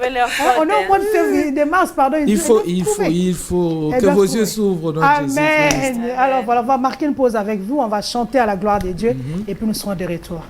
On est au mois de février, de mars, pardon. Il faut que vos yeux s'ouvrent. Amen. Alors voilà, on va marquer une pause avec vous. On va chanter à la gloire de Dieu et puis nous serons de retour.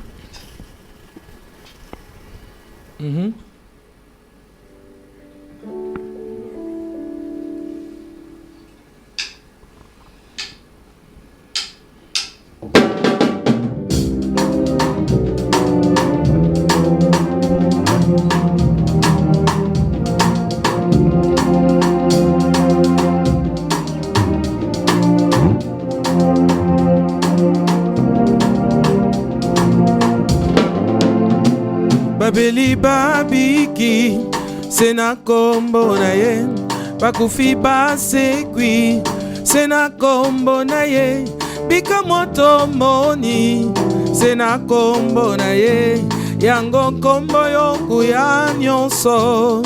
Babeli babiki sena kombo na ye bakufi basekwi sena kombo na ye bika moto moni sena kombo na ye yango kombo yokuya nyonso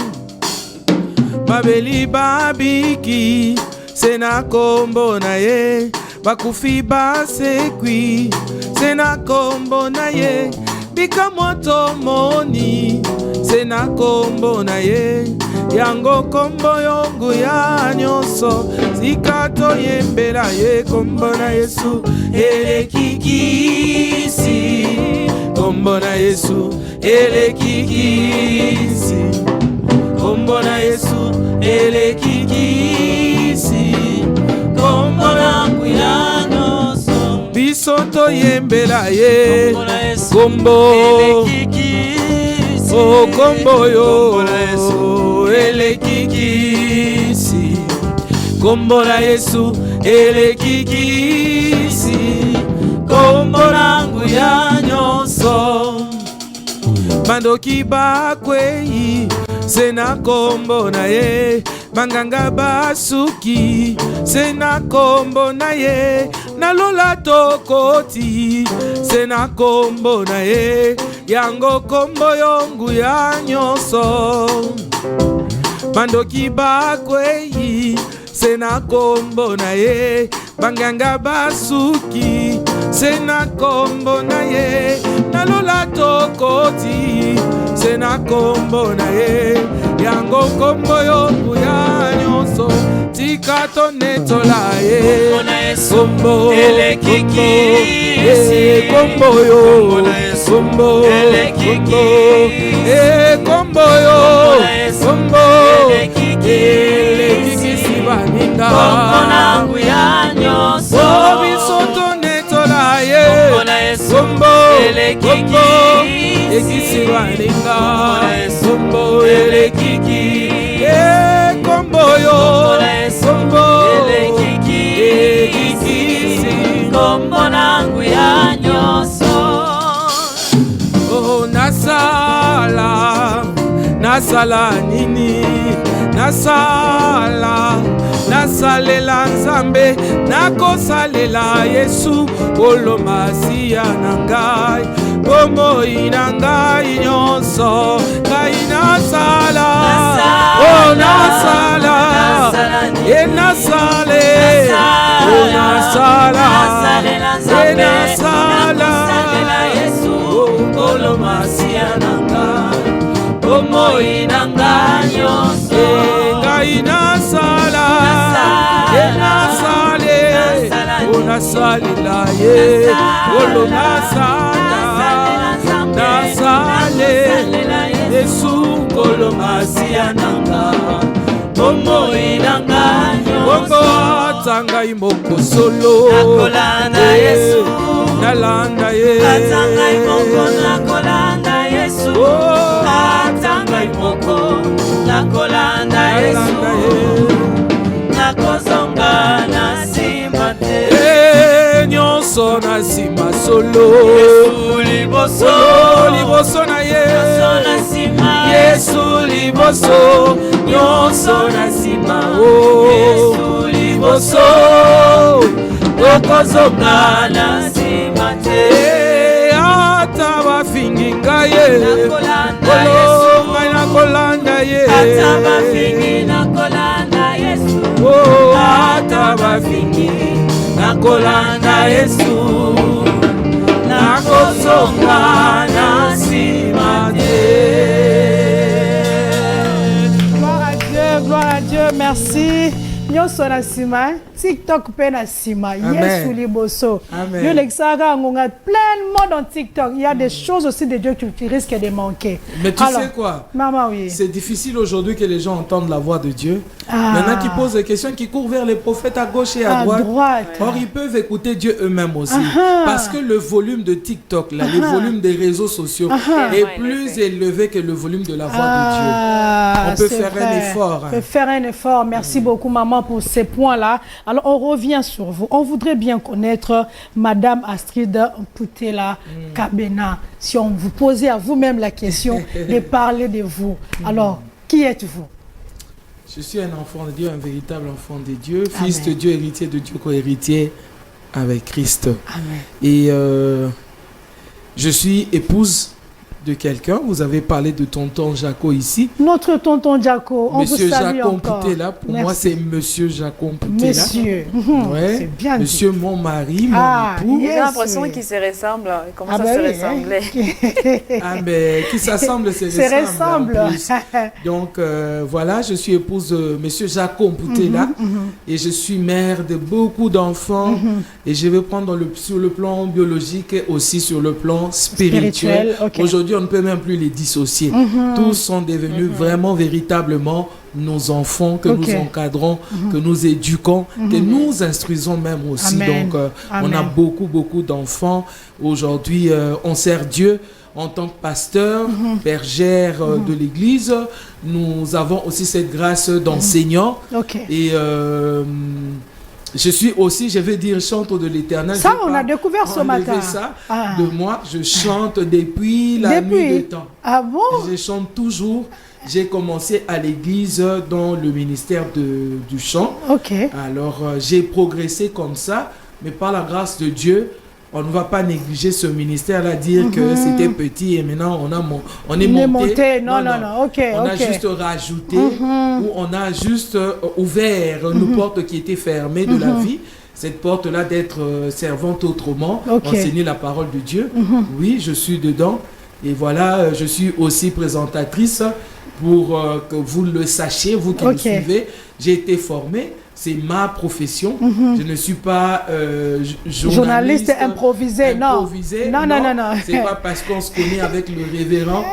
babeli babiki sena kombo na ye bakufi basekwi sena kombo na ye bika moto moni sena kombo na ye yango kombo yongu ya nyonso sika toyembela ye kombo na Yesu elekikisi kombo na Yesu elekikisi kombo na Yesu elekikisi kombo na nguya nyonso biso toyembela ye kombo elekikisi o kombo yo elekikisi kombo na Yesu elekikisi kombo na nguya nyonso bandoki bakwei sena kombo na ye banganga basuki sena kombo na ye nalola tokoti sena kombo na ye yango kombo yo nguya nyonso bandoki bakwei sena kombo na ye banganga basuki sena kombo na ye nalola tokoti sena kombo na ye yango kombo yo nguya nyonso tika tonetola ye kombo elekikisi kombo yo kombo kombo yo kombo elekikisi baninga kombo na nguya nyonso biso tonetola ye kombo elekikisi baninga kombo elekiki kombo yo kombo elekikisi kombo na nguya nyonso oh nasala nini nasalela nzambe nakosalela Yesu olomasiya na ngai bomoi na ngai nyonso ngai nasala oh nasala ye nasale oh nasala ye nasala Yesu olomasiya na ngai bomoi na ngai nyonso ngai nasala ye nasale o nasalela ye olo nasale Yesu kolo masiya nanga bomoi nanga nyonso atangai moko solo nakolanda Yesu nalanda ye atangai moko nakolanda Yesu atangai moko nakolanda Yesu nakozonga na sima te nyonso na sima solo liboso na ye Yesu liboso nyonso na sima Yesu liboso okozonga na sima te ata bafingi ngaye nakolanda ye ata bafingi nakolanda Yesu ata bafingi nakolanda Yesu nakozonga na sima te. Gloire à Dieu, merci. Nyonso na sima, TikTok pe na sima, Yesu liboso. Dieu l'exaga ngonga pleinement dans TikTok. Il y a des choses aussi de Dieu que tu risques de manquer. Mais tu sais quoi? Maman, oui. C'est difficile aujourd'hui que les gens entendent la voix de Dieu. Maintenant qu'ils posent des questions, qui courent vers les prophètes à gauche et à droite. Or, ils peuvent écouter Dieu eux-mêmes aussi. Parce que le volume de TikTok, là, le volume des réseaux sociaux est plus élevé que le volume de la voix de Dieu. On peut faire un effort. On peut faire un effort. Merci beaucoup, maman, pour ces points-là. Alors, on revient sur vous. On voudrait bien connaître Madame Astrid Mputela Kabena. Si on vous posait à vous-même la question de parler de vous. Alors, qui êtes-vous? Je suis un enfant de Dieu, un véritable enfant de Dieu, fils de Dieu, héritier de Dieu, co-héritier avec Christ. Amen. Et je suis épouse de quelqu'un. Vous avez parlé de tonton Jaco ici. Notre tonton Jaco, on Monsieur vous salue Jaco encore. Mputela, pour moi c'est Monsieur Jaco Mputela. Monsieur, ouais. c'est bien dit. Monsieur mon mari, mon époux. J'ai l'impression qu'ils se ressemblent. Ils commencent à se ressembler. Mais qui s'assemblent, se ressemblent. Donc voilà, je suis épouse de Monsieur Jaco Mputela et je suis mère de beaucoup d'enfants et je vais prendre sur le plan biologique et aussi sur le plan spirituel. Aujourd'hui, aujourd'hui, on ne peut même plus les dissocier. Tous sont devenus vraiment, véritablement nos enfants, que nous encadrons, que nous éduquons, que nous instruisons même aussi. Amen. Donc, on a beaucoup d'enfants. Aujourd'hui, on sert Dieu. En tant que pasteur, bergère de l'Église, nous avons aussi cette grâce d'enseignant. Et je suis aussi, je vais dire, chantre de l'Éternel. Ça, on a découvert ce matin. Ça de moi, je chante depuis la nuit de temps. Ah bon? Je chante toujours. J'ai commencé à l'église dans le ministère du chant. Alors, j'ai progressé comme ça, mais par la grâce de Dieu, on ne va pas négliger ce ministère-là, dire que c'était petit et maintenant on est monté. Non. On a juste rajouté ou on a juste ouvert une porte qui était fermée de la vie. Cette porte-là d'être servante autrement, enseigner la parole de Dieu. Oui, je suis dedans. Et voilà, je suis aussi présentatrice pour que vous le sachiez, vous qui me suivez. J'ai été formée. C'est ma profession. Je ne suis pas journaliste improvisé. Non. C'est pas parce qu'on se connaît avec le révérend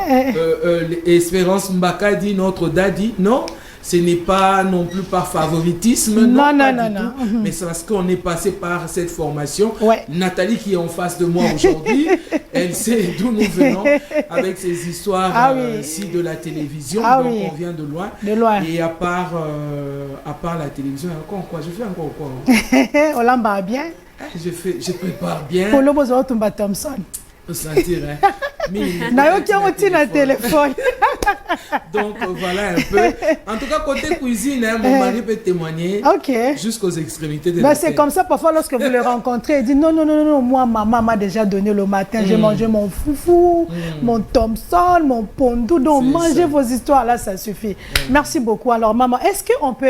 Espérance Mbaka dit notre daddy. Non. Ce n'est pas non plus par favoritisme. Non. Mais c'est parce qu'on est passé par cette formation. Nathalie qui est en face de moi aujourd'hui, elle sait d'où nous venons avec ces histoires ici de la télévision. Donc on vient de loin. Et à part la télévision, encore quoi? Je fais encore quoi? On l'embarque bien. Je prépare bien. Pour le besoin de Thompson. Sentir, téléphone. Donc voilà un peu. En tout cas, côté cuisine, mon mari peut témoigner jusqu'aux extrémités de la c'est comme ça, parfois, lorsque vous le rencontrez, il dit non, moi, maman m'a déjà donné le matin, j'ai mangé mon foufou, mon Thompson, mon pondou, donc mangez vos histoires, là, ça suffit. Merci beaucoup. Alors, maman, est-ce qu'on peut,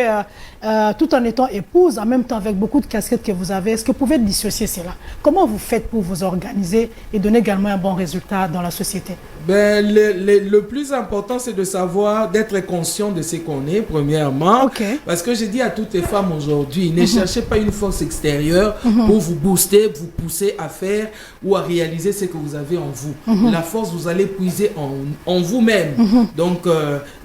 tout en étant épouse, en même temps avec beaucoup de casquettes que vous avez, est-ce que vous pouvez dissocier cela? Comment vous faites pour vous organiser et donner également un bon résultat dans la société? Le plus important, c'est de savoir, d'être conscient de ce qu'on est, premièrement. Parce que je dis à toutes les femmes aujourd'hui, ne cherchez pas une force extérieure pour vous booster, vous pousser à faire ou à réaliser ce que vous avez en vous. La force, vous allez puiser en vous-même. Donc,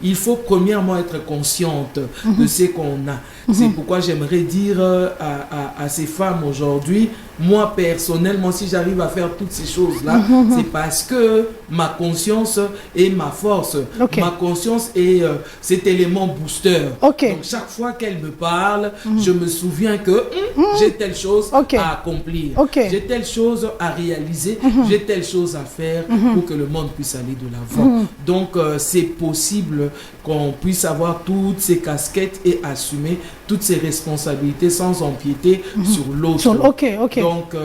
il faut premièrement être consciente de ce qu'on a. C'est pourquoi j'aimerais dire à ces femmes aujourd'hui, moi personnellement, si j'arrive à faire toutes ces choses-là, c'est parce que ma conscience est ma force. Ma conscience est cet élément booster. Donc chaque fois qu'elle me parle, je me souviens que j'ai telle chose à accomplir. J'ai telle chose à réaliser. J'ai telle chose à faire pour que le monde puisse aller de l'avant. Donc c'est possible qu'on puisse avoir toutes ces casquettes et assumer toutes ces responsabilités sans empiéter sur l'autre. Donc,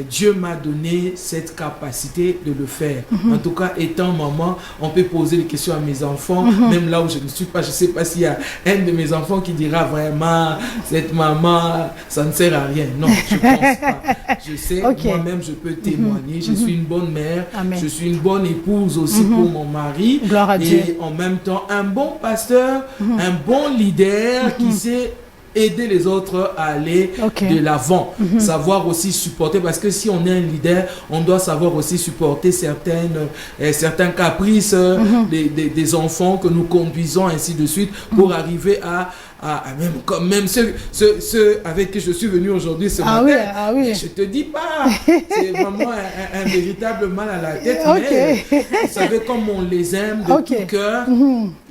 Dieu m'a donné cette capacité de le faire. En tout cas, étant maman, on peut poser des questions à mes enfants, même là où je ne suis pas. Je ne sais pas s'il y a un de mes enfants qui dira vraiment, cette maman, ça ne sert à rien. Non, je ne pense pas. Je sais, moi-même, je peux témoigner. Je suis une bonne mère. Je suis une bonne épouse aussi pour mon mari. Gloire à Dieu. Et en même temps, un bon pasteur, un bon leader qui sait aider les autres à aller de l'avant, savoir aussi supporter, parce que si on est un leader, on doit savoir aussi supporter certains caprices des enfants que nous conduisons, ainsi de suite, pour arriver à même ceux avec qui je suis venu aujourd'hui ce matin. Je te dis pas, c'est vraiment un véritable mal à la tête, mais vous savez comme on les aime de tout cœur,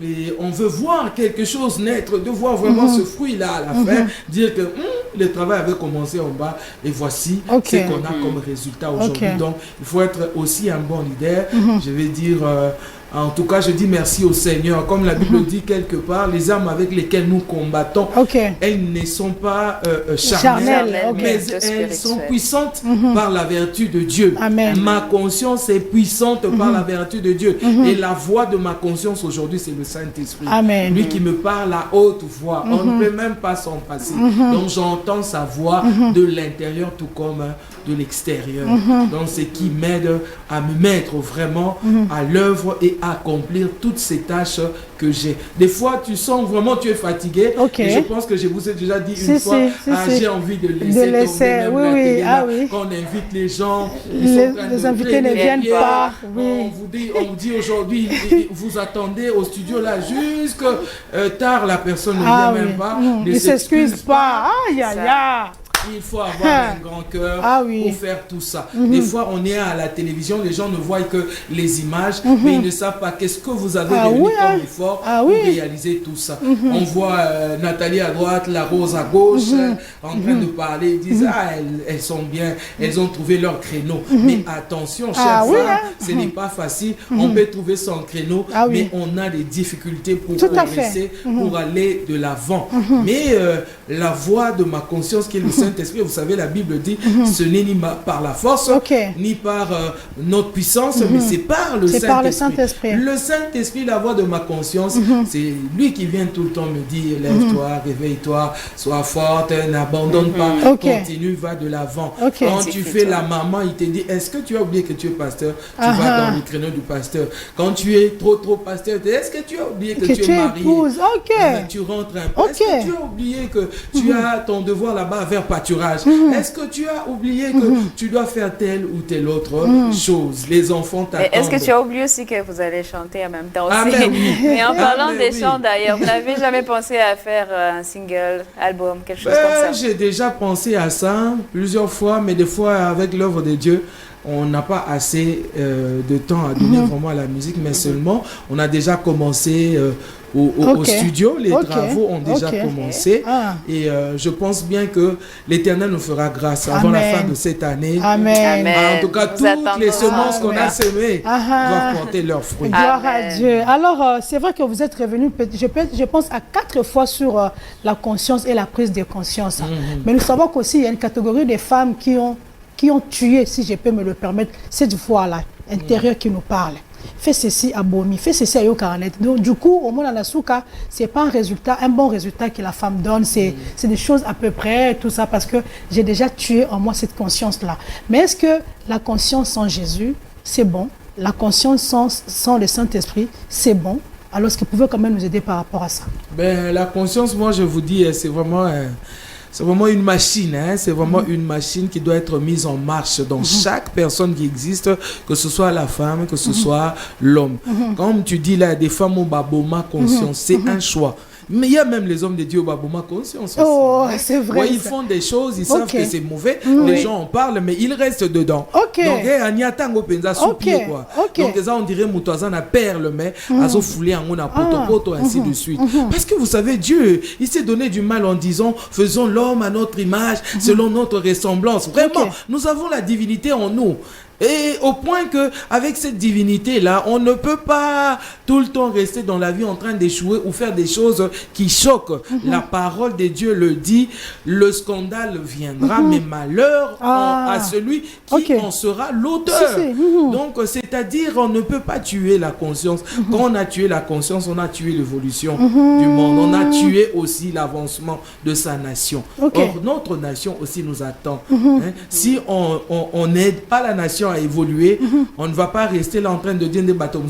et on veut voir quelque chose naître, de voir vraiment ce fruit-là à la fin, dire que le travail avait commencé en bas et voici ce qu'on a comme résultat aujourd'hui. Donc il faut être aussi un bon leader. Je vais dire en tout cas, je dis merci au Seigneur. Comme la Bible dit quelque part, les armes avec lesquelles nous combattons, elles ne sont pas charnelles, mais elles sont puissantes par la vertu de Dieu. Ma conscience est puissante par la vertu de Dieu. Et la voix de ma conscience aujourd'hui, c'est le Saint-Esprit. Lui qui me parle à haute voix. On ne peut même pas s'en passer. Donc j'entends sa voix de l'intérieur tout comme de l'extérieur. Donc c'est qui m'aide à me mettre vraiment à l'œuvre et accomplir toutes ces tâches que j'ai. Des fois, tu sens vraiment tu es fatigué. Et je pense que je vous ai déjà dit une fois, j'ai envie de laisser tomber même la télé, là, quand on invite les gens, les invités ne viennent pas. On vous dit aujourd'hui, vous attendez au studio là jusque tard, la personne ne vient même pas. Ne s'excuse pas. Aïe, aïe, aïe. Il faut avoir un grand cœur pour faire tout ça. Des fois, on est à la télévision, les gens ne voient que les images, mais ils ne savent pas qu'est-ce que vous avez réuni comme effort pour réaliser tout ça. On voit Nathalie à droite, la Rose à gauche, en train de parler. Ils disent, elles sont bien, elles ont trouvé leur créneau. Mais attention, chers femmes, ce n'est pas facile. On peut trouver son créneau, mais on a des difficultés pour progresser, pour aller de l'avant. Mais la voix de ma conscience qui est le Saint-Esprit, vous savez, la Bible dit, ce n'est ni par la force, ni par notre puissance, mais c'est par le Saint-Esprit. Le Saint-Esprit, la voix de ma conscience, c'est lui qui vient tout le temps me dire, lève-toi, réveille-toi, sois forte, n'abandonne pas, continue, va de l'avant. Quand tu fais la maman, il te dit, est-ce que tu as oublié que tu es pasteur? Tu vas dans le créneau du pasteur. Quand tu es trop pasteur, est-ce que tu as oublié que tu es marié? Tu rentres un peu. Est-ce que tu as oublié que tu as ton devoir là-bas vers pâturage? Est-ce que tu as oublié que tu dois faire telle ou telle autre chose? Les enfants t'attendent. Est-ce que tu as oublié aussi que vous allez chanter en même temps aussi? Mais en parlant des chants d'ailleurs, vous n'avez jamais pensé à faire un single, album, quelque chose comme ça? J'ai déjà pensé à ça plusieurs fois, mais des fois avec l'œuvre de Dieu, on n'a pas assez de temps à donner vraiment à la musique, mais seulement on a déjà commencé au studio, les travaux ont déjà commencé et je pense bien que l'Éternel nous fera grâce avant la fin de cette année. Amen. En tout cas, toutes les semences qu'on a semées doivent porter leurs fruits. Gloire à Dieu. Alors, c'est vrai que vous êtes revenu, je pense, à 4 fois sur la conscience et la prise de conscience. Mais nous savons qu'aussi, il y a une catégorie de femmes qui ont tué, si je peux me le permettre, cette voix-là, intérieure qui nous parle. Fais ceci à Bomi, fais ceci à Yokanet. Donc, du coup, au moins dans la souka, ce n'est pas un bon résultat que la femme donne. C'est des choses à peu près, tout ça, parce que j'ai déjà tué en moi cette conscience-là. Mais est-ce que la conscience sans Jésus, c'est bon? La conscience sans le Saint-Esprit, c'est bon? Alors, est-ce que vous pouvez quand même nous aider par rapport à ça? La conscience, moi, je vous dis, c'est vraiment... C'est vraiment une machine, c'est vraiment une machine qui doit être mise en marche dans chaque personne qui existe, que ce soit la femme, que ce soit l'homme. Comme tu dis là, des femmes ont baboma conscience, c'est un choix. Mais il y a même les hommes de Dieu au Baboma conscience aussi. Oh, c'est vrai. Ils font des choses, ils savent que c'est mauvais, les gens en parlent, mais ils restent dedans. Donc, il y a tango penza sous pied, quoi. Donc, ça, on dirait Moutouazan a perle, mais à se fouler en a poto, ainsi de suite. Parce que vous savez, Dieu, il s'est donné du mal en disant, faisons l'homme à notre image, selon notre ressemblance. Vraiment, nous avons la divinité en nous. Et au point que avec cette divinité-là, on ne peut pas tout le temps rester dans la vie en train d'échouer ou faire des choses qui choquent. La parole de Dieu le dit, le scandale viendra, mais malheur à celui qui en sera l'auteur. Donc, c'est-à-dire, on ne peut pas tuer la conscience. Quand on a tué la conscience, on a tué l'évolution du monde. On a tué aussi l'avancement de sa nation. Or, notre nation aussi nous attend. Si on n'aide pas la nation à évoluer, on ne va pas rester là en train de dire des bateaux et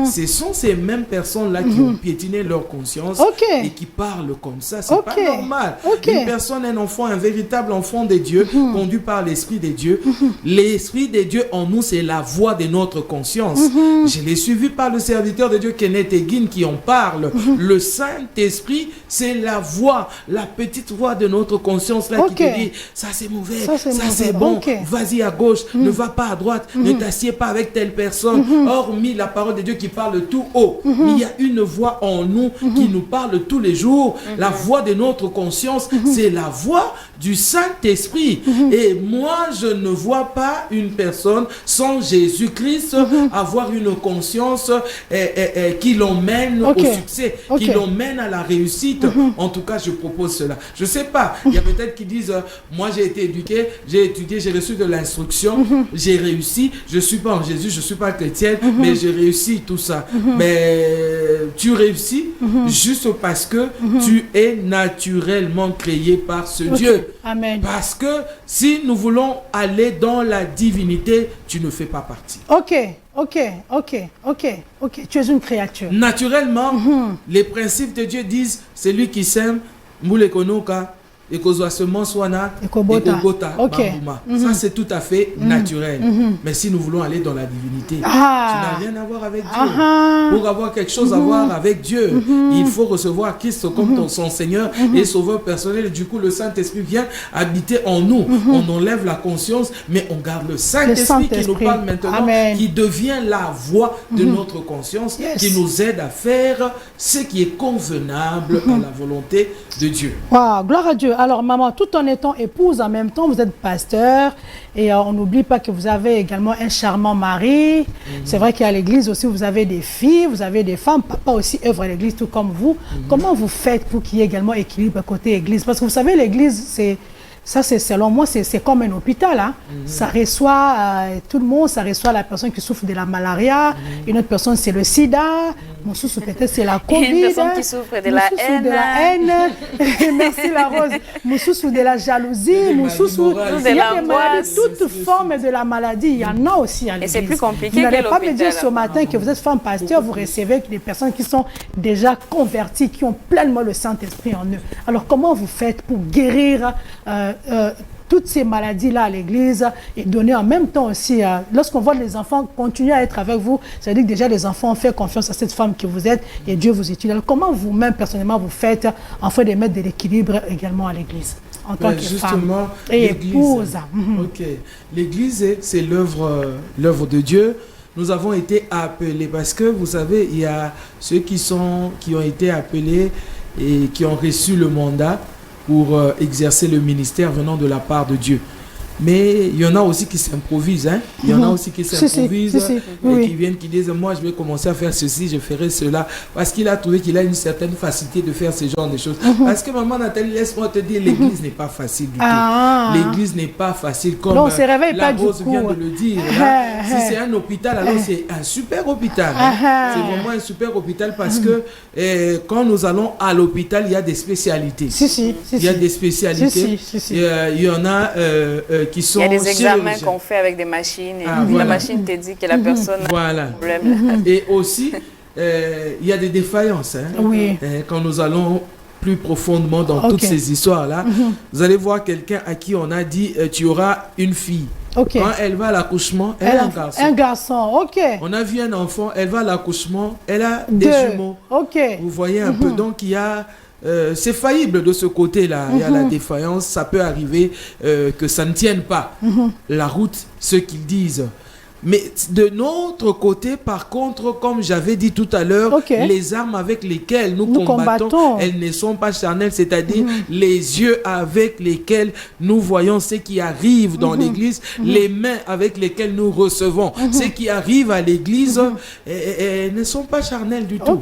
ce sont ces mêmes personnes là qui ont piétiné leur conscience et qui parlent comme ça. C'est pas normal. Une personne, un enfant, un véritable enfant de Dieu, conduit par l'Esprit de Dieu. L'Esprit de Dieu en nous, c'est la voix de notre conscience. Je l'ai suivi par le serviteur de Dieu Kenneth Egin qui en parle. Le Saint-Esprit, c'est la voix, la petite voix de notre conscience là qui te dit, ça c'est mauvais, ça c'est bon, vas-y à gauche, ne va pas à droite, ne t'assieds pas avec telle personne. Hormis la parole de Dieu qui parle tout haut, il y a une voix en nous qui nous parle tous les jours. La voix de notre conscience, c'est la voix du Saint-Esprit. Et moi, je ne vois pas une personne sans Jésus-Christ avoir une conscience qui l'emmène au succès, qui l'emmène à la réussite. En tout cas, je propose cela. Je sais pas, il y a peut-être peut-être qui disent moi j'ai été éduqué, j'ai étudié, j'ai reçu de l'instruction, j'ai réussi, je suis pas en Jésus, je suis pas chrétienne, mais j'ai réussi tout ça. Mais tu réussis juste parce que tu es naturellement créé par ce Dieu. Amen. Parce que si nous voulons aller dans la divinité, tu ne fais pas partie. Ok. Tu es une créature. Naturellement, les principes de Dieu disent, celui qui sème, moule konoka, et kozwasement swana, et kobota, bambuma. Ça, c'est tout à fait naturel. Mais si nous voulons aller dans la divinité, tu n'as rien à voir avec Dieu. Pour avoir quelque chose à voir avec Dieu, il faut recevoir Christ comme son Seigneur et Sauveur personnel. Et du coup, le Saint-Esprit vient habiter en nous. On enlève la conscience, mais on garde le Saint-Esprit qui nous parle maintenant, Amen. Qui devient la voix de notre conscience, qui nous aide à faire ce qui est convenable à la volonté de Dieu. Wow, gloire à Dieu. Alors, maman, tout en étant épouse, en même temps, vous êtes pasteur. Et on n'oublie pas que vous avez également un charmant mari. C'est vrai qu'à l'église aussi, vous avez des filles, vous avez des femmes. Papa aussi œuvre à l'église, tout comme vous. Comment vous faites pour qu'il y ait également équilibre côté église? Parce que vous savez, l'église, c'est... Ça, c'est selon moi, c'est comme un hôpital. Hein. Ça reçoit tout le monde, ça reçoit la personne qui souffre de la malaria, une autre personne, c'est le sida, mon sous peut-être c'est la Covid. Une personne qui souffre de la haine. Merci la Rose. Mon sous de la jalousie, mon sous il y a des maladies, toutes formes de la maladie, il y en a aussi à l'église. Et c'est plus compliqué que l'hôpital. Vous n'allez pas me dire ce matin que vous êtes femme pasteur, vous recevez des personnes qui sont déjà converties, qui ont pleinement le Saint-Esprit en eux. Alors comment vous faites pour guérir toutes ces maladies-là à l'église et donner en même temps aussi, lorsqu'on voit les enfants continuer à être avec vous, ça veut dire que déjà les enfants ont fait confiance à cette femme que vous êtes et Dieu vous utilise. Alors comment vous-même, personnellement, vous faites afin de mettre de l'équilibre également à l'église en tant que femme et épouse? L'église, c'est l'œuvre de Dieu. Nous avons été appelés parce que, vous savez, il y a ceux qui ont été appelés et qui ont reçu le mandat pour exercer le ministère venant de la part de Dieu. Mais il y en a aussi qui s'improvisent. Hein? Il y en a aussi qui s'improvisent et qui viennent, qui disent, moi je vais commencer à faire ceci, je ferai cela. Parce qu'il a trouvé qu'il a une certaine facilité de faire ce genre de choses. Parce que maman Nathalie, laisse-moi te dire, l'église n'est pas facile du tout. L'église n'est pas facile comme la Rose vient de le dire. Là. Si c'est un hôpital, alors c'est un super hôpital. Hein? C'est vraiment un super hôpital parce que quand nous allons à l'hôpital, il y a des spécialités. Il y a des spécialités. Il y en a qui sont... Il y a des examens qu'on fait avec des machines et la machine te dit que la personne a un problème. Et aussi, il y a des défaillances. Hein? Quand nous allons plus profondément dans toutes ces histoires-là, vous allez voir quelqu'un à qui on a dit tu auras une fille. Quand elle va à l'accouchement, elle a un garçon. Un garçon, On a vu un enfant, elle va à l'accouchement, elle a des jumeaux. Vous voyez un peu, donc il y a... c'est faillible de ce côté-là. Il y a la défaillance, ça peut arriver que ça ne tienne pas la route, ce qu'ils disent. Mais de notre côté, par contre, comme j'avais dit tout à l'heure, les armes avec lesquelles nous combattons, elles ne sont pas charnelles, c'est-à-dire les yeux avec lesquels nous voyons ce qui arrive dans l'église, les mains avec lesquelles nous recevons ce qui arrive à l'église, elles ne sont pas charnelles du tout.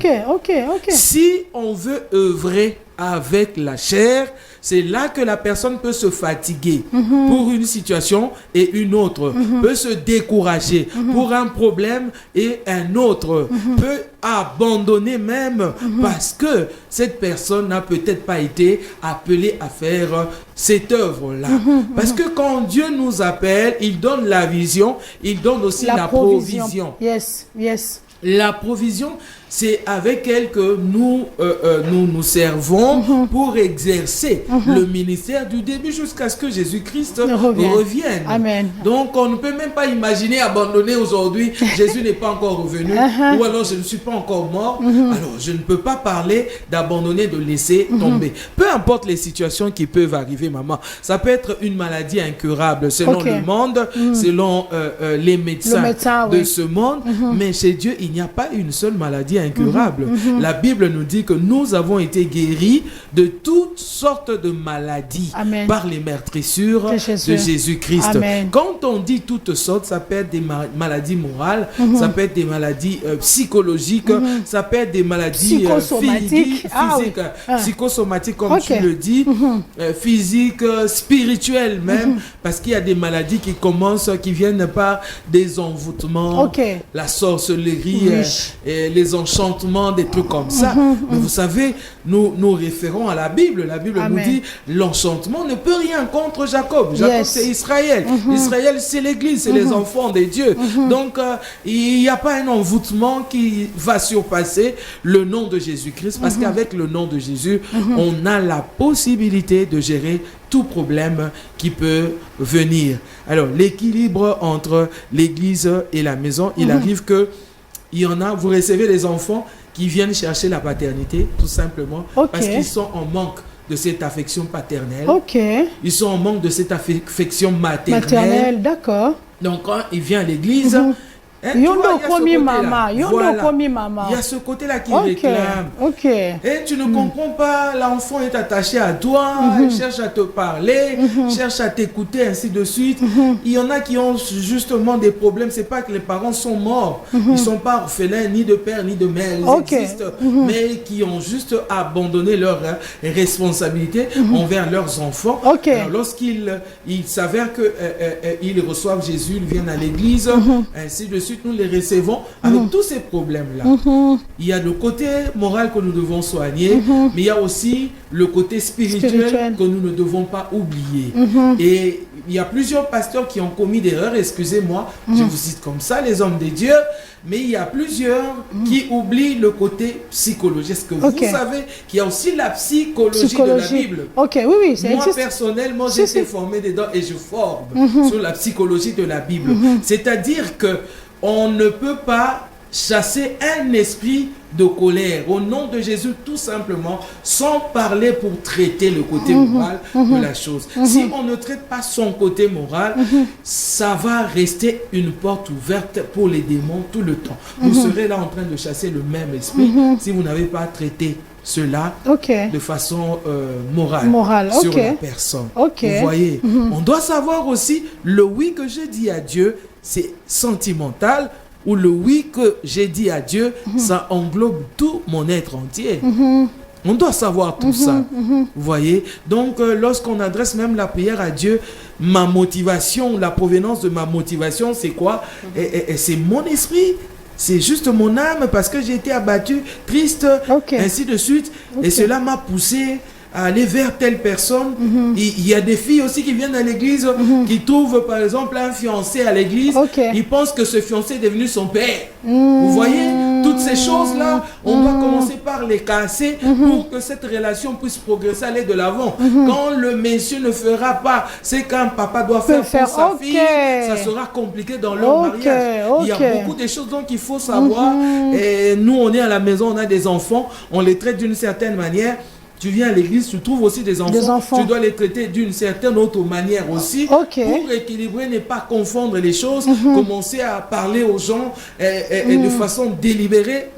Si on veut œuvrer avec la chair, c'est là que la personne peut se fatiguer pour une situation et une autre, peut se décourager pour un problème et un autre, peut abandonner même parce que cette personne n'a peut-être pas été appelée à faire cette œuvre-là. Parce que quand Dieu nous appelle, il donne la vision, il donne aussi la provision. La provision, c'est avec elle que nous servons pour exercer le ministère du début jusqu'à ce que Jésus-Christ revienne. Amen. Donc, on ne peut même pas imaginer abandonner aujourd'hui. Jésus n'est pas encore revenu ou alors je ne suis pas encore mort. Alors, je ne peux pas parler d'abandonner, de laisser tomber. Peu importe les situations qui peuvent arriver, maman. Ça peut être une maladie incurable selon le monde, selon les médecins de ce monde. Mais chez Dieu, il n'y a pas une seule maladie incurable. La Bible nous dit que nous avons été guéris de toutes sortes de maladies par les meurtrissures de Jésus-Christ. Quand on dit toutes sortes, ça peut être des maladies morales, ça peut être des maladies psychologiques, ça peut être des maladies physiques, psychosomatiques comme tu le dis, physiques, spirituelles même, parce qu'il y a des maladies qui viennent par des envoûtements, la sorcellerie, les enchantements, des trucs comme ça. Mais vous savez, nous référons à la Bible. La Bible nous dit l'enchantement ne peut rien contre Jacob. Jacob, c'est Israël. Israël, c'est l'Église, c'est les enfants de Dieu. Donc, il n'y a pas un envoûtement qui va surpasser le nom de Jésus-Christ, parce qu'avec le nom de Jésus, on a la possibilité de gérer tout problème qui peut venir. Alors, l'équilibre entre l'église et la maison, il arrive que il y en a, vous recevez des enfants qui viennent chercher la paternité, tout simplement, parce qu'ils sont en manque de cette affection paternelle. Ils sont en manque de cette affection maternelle. D'accord. Donc, quand il vient à l'église, il y a ce côté-là qui réclame. Et tu ne comprends pas, l'enfant est attaché à toi, il cherche à te parler, cherche à t'écouter, ainsi de suite. Il y en a qui ont justement des problèmes. C'est pas que les parents sont morts. Ils ne sont pas orphelins, ni de père, ni de mère. Ils existent, mais qui ont juste abandonné leurs responsabilités envers leurs enfants. Lorsqu'il s'avère qu'ils reçoivent Jésus, ils viennent à l'église, ainsi de suite. Nous les recevons avec tous ces problèmes-là. Il y a le côté moral que nous devons soigner, mais il y a aussi le côté spirituel que nous ne devons pas oublier. Et il y a plusieurs pasteurs qui ont commis des erreurs, excusez-moi, je vous cite comme ça, les hommes de Dieu, mais il y a plusieurs qui oublient le côté psychologique. Est-ce que vous savez qu'il y a aussi la psychologie de la Bible? Moi, personnellement, j'ai été formé dedans et je forme sur la psychologie de la Bible. C'est-à-dire que on ne peut pas chasser un esprit de colère au nom de Jésus, tout simplement, sans parler pour traiter le côté moral de la chose. Si on ne traite pas son côté moral, ça va rester une porte ouverte pour les démons tout le temps. Vous serez là en train de chasser le même esprit si vous n'avez pas traité cela de façon morale sur la personne. Vous voyez, on doit savoir aussi le oui que je dis à Dieu, c'est sentimental, ou le oui que j'ai dit à Dieu, ça englobe tout mon être entier. On doit savoir tout ça. Vous voyez? Donc, lorsqu'on adresse même la prière à Dieu, ma motivation, la provenance de ma motivation, c'est quoi? Et c'est mon esprit. C'est juste mon âme, parce que j'ai été abattu, triste, ainsi de suite. Et cela m'a poussé à aller vers telle personne. Il y a des filles aussi qui viennent à l'église, qui trouvent par exemple un fiancé à l'église. Ils pensent que ce fiancé est devenu son père. Vous voyez, toutes ces choses-là, on doit commencer par les casser pour que cette relation puisse progresser, aller de l'avant. Quand le monsieur ne fera pas ce qu'un papa doit faire pour sa fille, ça sera compliqué dans leur mariage. Il y a beaucoup de choses donc il faut savoir. Et nous, on est à la maison, on a des enfants, on les traite d'une certaine manière. Tu viens à l'église, tu trouves aussi des enfants. Tu dois les traiter d'une certaine autre manière aussi. Pour équilibrer, ne pas confondre les choses, commencer à parler aux gens et de façon délibérée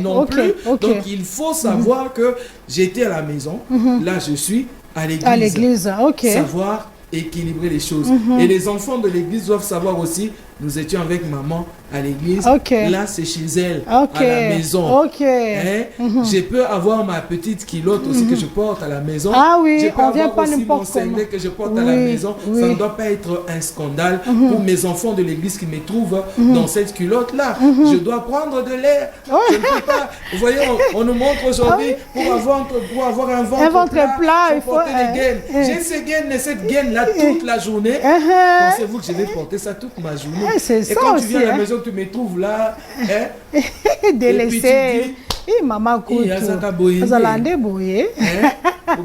non plus. Donc il faut savoir que j'étais à la maison, là je suis à l'église. Savoir équilibrer les choses. Et les enfants de l'église doivent savoir aussi, nous étions avec maman à l'église, là c'est chez elle, à la maison. Je peux avoir ma petite culotte aussi que je porte à la maison. Je peux avoir aussi mon singlet que je porte à la maison. Ça ne doit pas être un scandale pour mes enfants de l'église qui me trouvent dans cette culotte-là. Je dois prendre de l'air. Je ne peux pas. Vous voyez, on nous montre aujourd'hui, pour avoir un ventre plat, il faut porter des gaines. J'ai ces gaines et cette gaine-là toute la journée. Pensez-vous que je vais porter ça toute ma journée? Et quand tu viens à la maison, tu me trouves là, délaissé. Maman, écoute, Zalande boye. À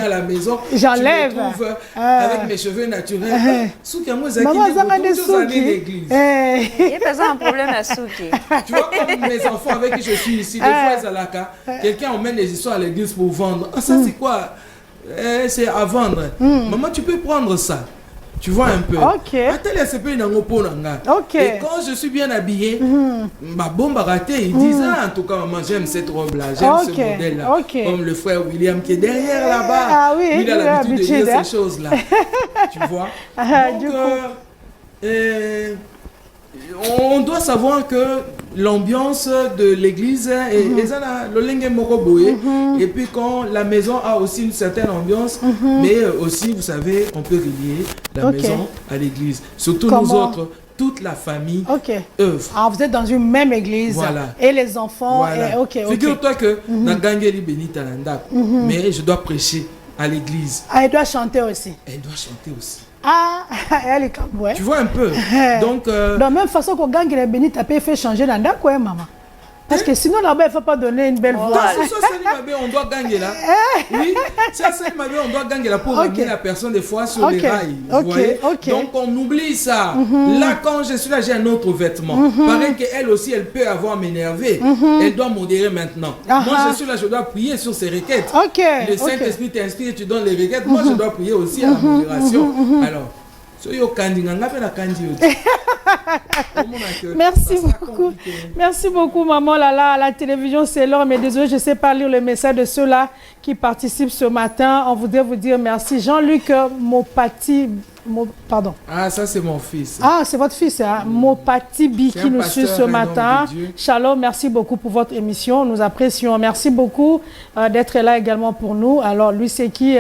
la maison, j'enlève avec mes cheveux naturels. Maman, il y a un problème à Souki. Tu vois, comme mes enfants avec qui je suis ici, des fois, Zalaka, quelqu'un emmène des histoires à l'église pour vendre. Ah, ça, c'est quoi? C'est à vendre. Maman, tu peux prendre ça. Tu vois un peu. Ok. Et quand je suis bien habillé, ma bombe a raté. Ils disent, en tout cas, maman, j'aime cette robe-là, j'aime ce modèle-là. Comme le frère William qui est derrière là-bas. Ah oui, il a l'habitude de dire ces choses-là. Tu vois. Donc, on doit savoir que l'ambiance de l'église est et puis quand la maison a aussi une certaine ambiance, mais aussi, vous savez, on peut relier la maison à l'église. Surtout nous autres, toute la famille œuvre. Alors vous êtes dans une même église et les enfants. Voilà. Figure-toi que mais je dois prêcher à l'église. Ah, elle doit chanter aussi. Elle doit chanter aussi. Ah, elle est comme ouais. Tu vois un peu. Donc, de la même façon qu'on gagne les bénis, tu as fait changer dans la quoi, maman. Parce que sinon, là-bas, il ne faut pas donner une belle voix. On doit gagner là. Oui, on doit gagner là pour ramener la personne des fois sur les rails. Vous voyez? Donc, on oublie ça. Là, quand je suis là, j'ai un autre vêtement. Pareil qu'elle aussi, elle peut avoir m'énerver. Elle doit modérer maintenant. Moi, je suis là, je dois prier sur ses requêtes. Le Saint-Esprit t'inspire et tu donnes les requêtes. Moi, je dois prier aussi à la modération. Alors, merci beaucoup. Merci beaucoup, maman. Là, à la télévision, c'est l'heure. Mais désolé, je ne sais pas lire le message de ceux-là qui participent ce matin. On voudrait vous dire merci. Jean-Luc Mopati. Pardon. Ah, ça, c'est mon fils. Ah, c'est votre fils, hein? Mopati Bi qui nous suit ce matin. Shalom, merci beaucoup pour votre émission. Nous apprécions. Merci beaucoup d'être là également pour nous. Alors, lui, c'est qui?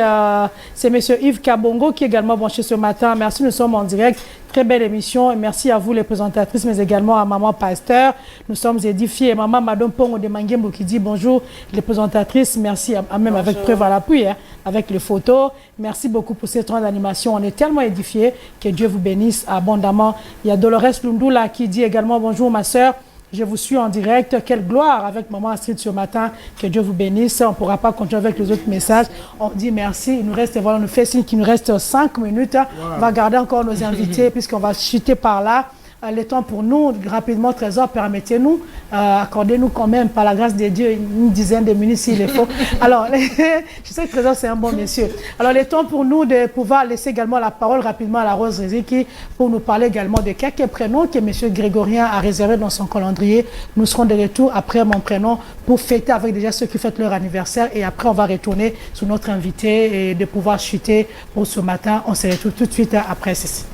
C'est M. Yves Kabongo qui est également branché ce matin. Merci, nous sommes en direct. Très belle émission. Et merci à vous, les présentatrices, mais également à Maman Pasteur. Nous sommes édifiés. Et Maman Madame Pongo de Mangembo qui dit bonjour, les présentatrices. Merci, même avec preuve à l'appui, hein, avec les photos. Merci beaucoup pour cette grande animation. On est tellement édifiés. Que Dieu vous bénisse abondamment. Il y a Dolores Lundula qui dit également bonjour, ma soeur. Je vous suis en direct. Quelle gloire avec Maman Astrid ce matin. Que Dieu vous bénisse. On ne pourra pas continuer avec les autres messages. On dit merci. Il nous reste, voilà, on nous fait signe qu'il nous reste 5 minutes. Wow. On va garder encore nos invités puisqu'on va chuter par là. Le temps pour nous, rapidement, Trésor, permettez-nous, accordez-nous quand même, par la grâce de Dieu, une dizaine de minutes s'il est faut. Alors, je sais que Trésor, c'est un bon monsieur. Alors, le temps pour nous de pouvoir laisser également la parole rapidement à la Rose Riziki pour nous parler également de quelques prénoms que M. Grégorien a réservés dans son calendrier. Nous serons de retour après mon prénom pour fêter avec déjà ceux qui fêtent leur anniversaire. Et après, on va retourner sur notre invité et de pouvoir chuter pour ce matin. On se retrouve tout de suite après ceci.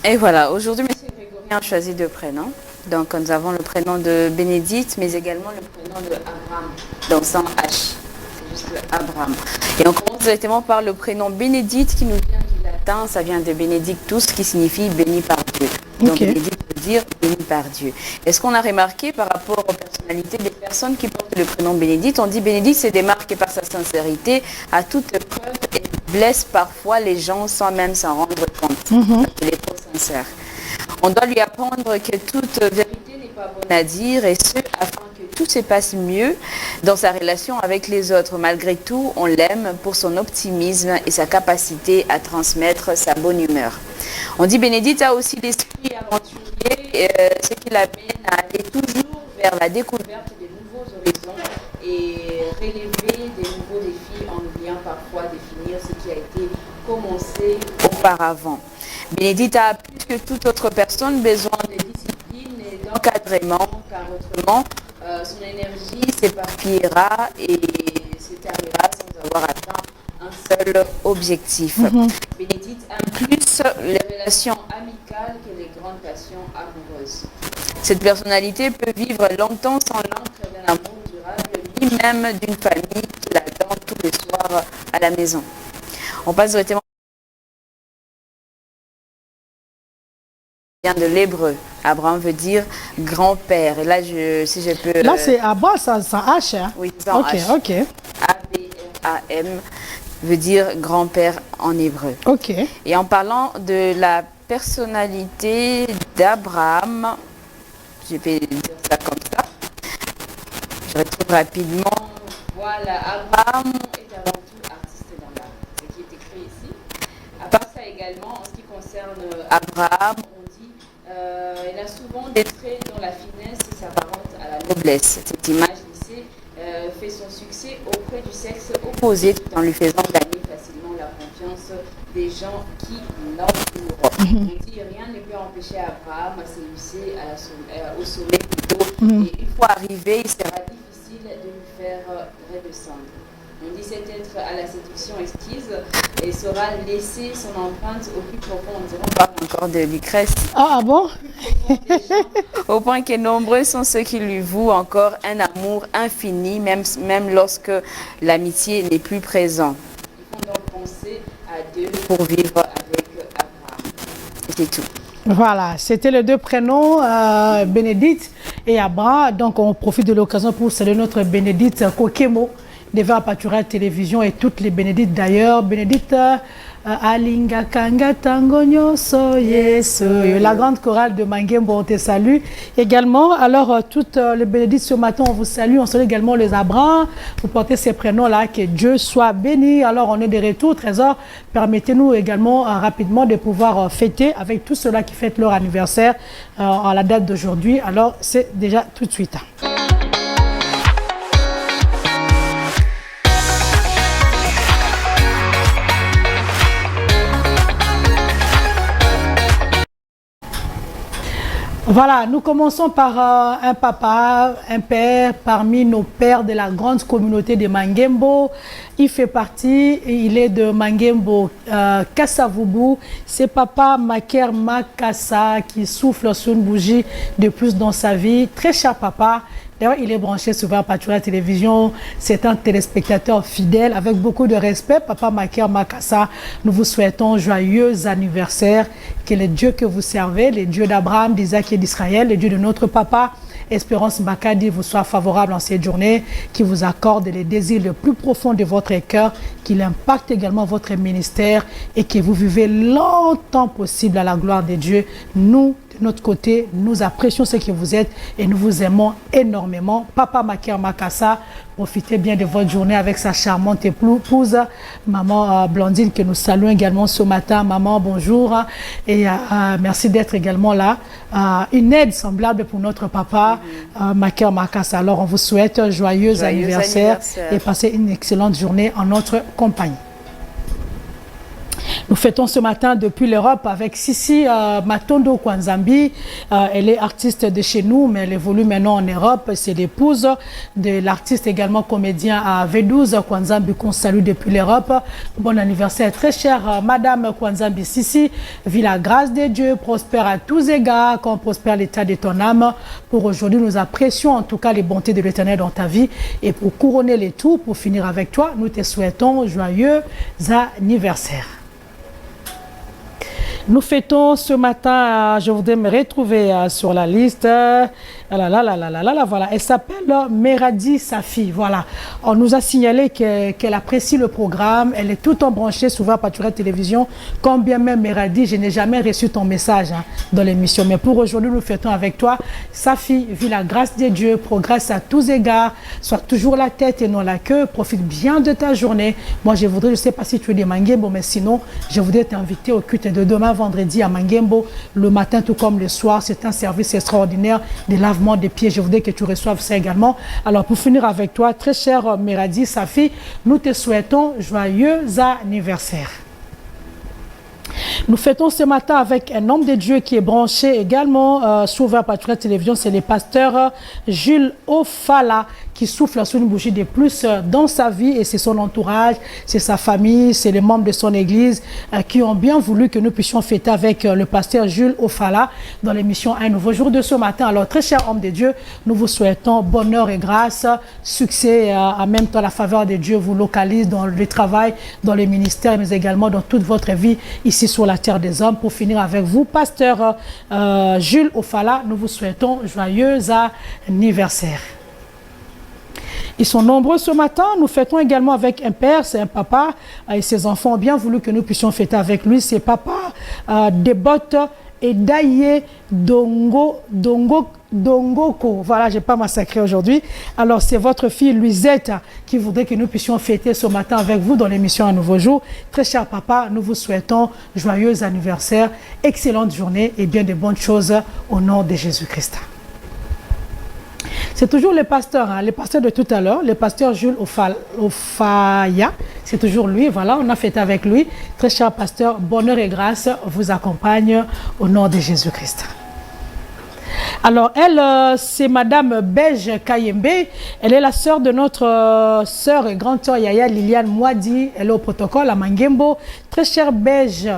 Et voilà, aujourd'hui, M. Grégorien a choisi deux prénoms. Donc, nous avons le prénom de Bénédicte, mais également le prénom de Abraham, donc sans H. C'est juste le Abraham. Et on commence directement par le prénom Bénédicte qui nous vient du latin. Ça vient de Benedictus, qui signifie béni par Dieu. Donc, Bénédicte veut dire béni par Dieu. Et ce qu'on a remarqué par rapport aux personnalités des personnes qui portent le prénom Bénédicte, on dit Bénédicte se démarque par sa sincérité, à toute preuve et blesse parfois les gens sans même s'en rendre compte. Il est trop sincère. On doit lui apprendre que toute vérité n'est pas bonne à dire et ce, afin que tout se passe mieux dans sa relation avec les autres. Malgré tout, on l'aime pour son optimisme et sa capacité à transmettre sa bonne humeur. On dit Bénédicte a aussi l'esprit aventurier, ce qui l'amène à aller toujours vers la découverte de nouveaux horizons et relever des nouveaux défis en oubliant parfois définir ce qui a été commencé auparavant. Bénédicte a plus que toute autre personne besoin de discipline et d'encadrement, car autrement son énergie s'éparpillera et s'éternisera sans avoir atteint un seul objectif. Bénédicte aime plus les relations amicales que les grandes passions amoureuses. Cette personnalité peut vivre longtemps sans l'encre d'un amour durable, ni même d'une famille qui l'attend tous les soirs à la maison. On passe directement de l'hébreu. Abraham veut dire grand-père. Et là, si je peux... Là, c'est Abraham, sans H. Hein? Oui, sans H. Ok. A-B-R-A-M veut dire grand-père en hébreu. Ok. Et en parlant de la personnalité d'Abraham, je vais dire ça comme ça. Je retrouve rapidement. Voilà, Abraham est avant tout artiste dans l'art. Ce qui est écrit ici. À part ça également, en ce qui concerne Abraham, on dit Il a souvent des traits dont la finesse s'apparente à la noblesse. Cette image lissée fait son succès auprès du sexe opposé tout en lui faisant gagner facilement la confiance des gens qui l'entourent. On dit rien ne peut empêcher Abraham à s'élusser au sommet plutôt. Et une fois arrivé, il sera difficile de lui faire redescendre. On dit cet être à la séduction exquise et saura laisser son empreinte au plus profond, on dirait pas encore de Lucrèce. Ah bon? Au point que nombreux sont ceux qui lui vouent encore un amour infini, même lorsque l'amitié n'est plus présente. Ils font donc penser à Dieu pour vivre avec Abraham. Et c'est tout. Voilà, c'était les deux prénoms, Bénédicte et Abraham. Donc on profite de l'occasion pour saluer notre Bénédicte Kokemo, devant Pâturage Télévision et toutes les Bénédictes d'ailleurs. Bénédicte Alinga Kanga Tangonyo Soyeso, la grande chorale de Mangembo, on te salue également. Alors toutes les Bénédictes ce matin, on vous salue. On salue également les Abraham. Vous portez ces prénoms-là, que Dieu soit béni. Alors on est de retour, Trésor. Permettez-nous également rapidement de pouvoir fêter avec tous ceux-là qui fêtent leur anniversaire à la date d'aujourd'hui. Alors c'est déjà tout de suite. Voilà, nous commençons par un papa, un père parmi nos pères de la grande communauté de Mangembo. Il fait partie, il est de Mangembo Kassavubu. C'est papa Maker Makassa qui souffle sur une bougie de plus dans sa vie. Très cher papa. D'ailleurs, il est branché souvent à Pâturage Télévision. C'est un téléspectateur fidèle avec beaucoup de respect. Papa Maker Makassa, nous vous souhaitons joyeux anniversaire. Que les dieux que vous servez, les dieux d'Abraham, d'Isaac et d'Israël, les dieux de notre papa, Espérance Bakadi, vous soit favorable en cette journée, qui vous accorde les désirs les plus profonds de votre cœur, qu'il impacte également votre ministère et que vous vivez longtemps possible à la gloire de Dieu. Nous, de notre côté, nous apprécions ce que vous êtes et nous vous aimons énormément. Papa Maker Makassa, profitez bien de votre journée avec sa charmante épouse, maman Blandine, que nous saluons également ce matin. Maman, bonjour et merci d'être également là. Une aide semblable pour notre papa, Maker Makassa. Alors, on vous souhaite un joyeux anniversaire et passez une excellente journée en notre compagnie. Nous fêtons ce matin depuis l'Europe avec Sissi Matondo Kwanzambi. Elle est artiste de chez nous, mais elle évolue maintenant en Europe. C'est l'épouse de l'artiste également comédien à V12 Kwanzambi qu'on salue depuis l'Europe. Bon anniversaire très chère Madame Kwanzambi Sissi. Vis la grâce de Dieu, prospère à tous égards, qu'on prospère l'état de ton âme. Pour aujourd'hui, nous apprécions en tout cas les bontés de l'Éternel dans ta vie. Et pour couronner les tout, pour finir avec toi, nous te souhaitons joyeux anniversaire. Nous fêtons ce matin, je voudrais me retrouver sur la liste. Voilà. Elle s'appelle Meradi Safi. Voilà. On nous a signalé qu'elle apprécie le programme. Elle est tout embranchée souvent à Pâturage Télévision. Quand bien même Meradi, je n'ai jamais reçu ton message dans l'émission. Mais pour aujourd'hui, nous fêtons avec toi. Safi, vis la grâce de Dieu, progresse à tous égards. Sois toujours la tête et non la queue. Profite bien de ta journée. Moi, je ne sais pas si tu es des Mangembo, mais sinon, je voudrais t'inviter au culte de demain vendredi à Mangembo, le matin tout comme le soir. C'est un service extraordinaire de lavement des pieds. Je voudrais que tu reçoives ça également. Alors pour finir avec toi, très cher Meradi Safi, nous te souhaitons joyeux anniversaire. Nous fêtons ce matin avec un homme de Dieu qui est branché également sur Pâturage Télévision, c'est le pasteur Jules Ofala qui souffle sur une bougie de plus dans sa vie et c'est son entourage, c'est sa famille, c'est les membres de son église qui ont bien voulu que nous puissions fêter avec le pasteur Jules Ofala dans l'émission Un Nouveau Jour de ce matin. Alors très cher homme de Dieu, nous vous souhaitons bonheur et grâce, succès, en même temps la faveur de Dieu vous localise dans le travail, dans les ministères mais également dans toute votre vie ici sur la terre des hommes. Pour finir avec vous, pasteur Jules Ofala, nous vous souhaitons joyeux anniversaire. Ils sont nombreux ce matin. Nous fêtons également avec un père, c'est un papa, et ses enfants ont bien voulu que nous puissions fêter avec lui. C'est papa Debotte et Daye Dongoko. Voilà, je n'ai pas massacré aujourd'hui. Alors, c'est votre fille Luisette qui voudrait que nous puissions fêter ce matin avec vous dans l'émission Un Nouveau Jour. Très cher papa, nous vous souhaitons joyeux anniversaire, excellente journée et bien de bonnes choses au nom de Jésus-Christ. C'est toujours le pasteur de tout à l'heure, le pasteur Jules Ofaya. C'est toujours lui, voilà, on a fêté avec lui. Très cher pasteur, bonheur et grâce vous accompagnent au nom de Jésus-Christ. Alors, elle, c'est Madame Beige Kayembe. Elle est la sœur de notre sœur et grande sœur Yaya Liliane Mwadi. Elle est au protocole à Mangembo. Très chère Beige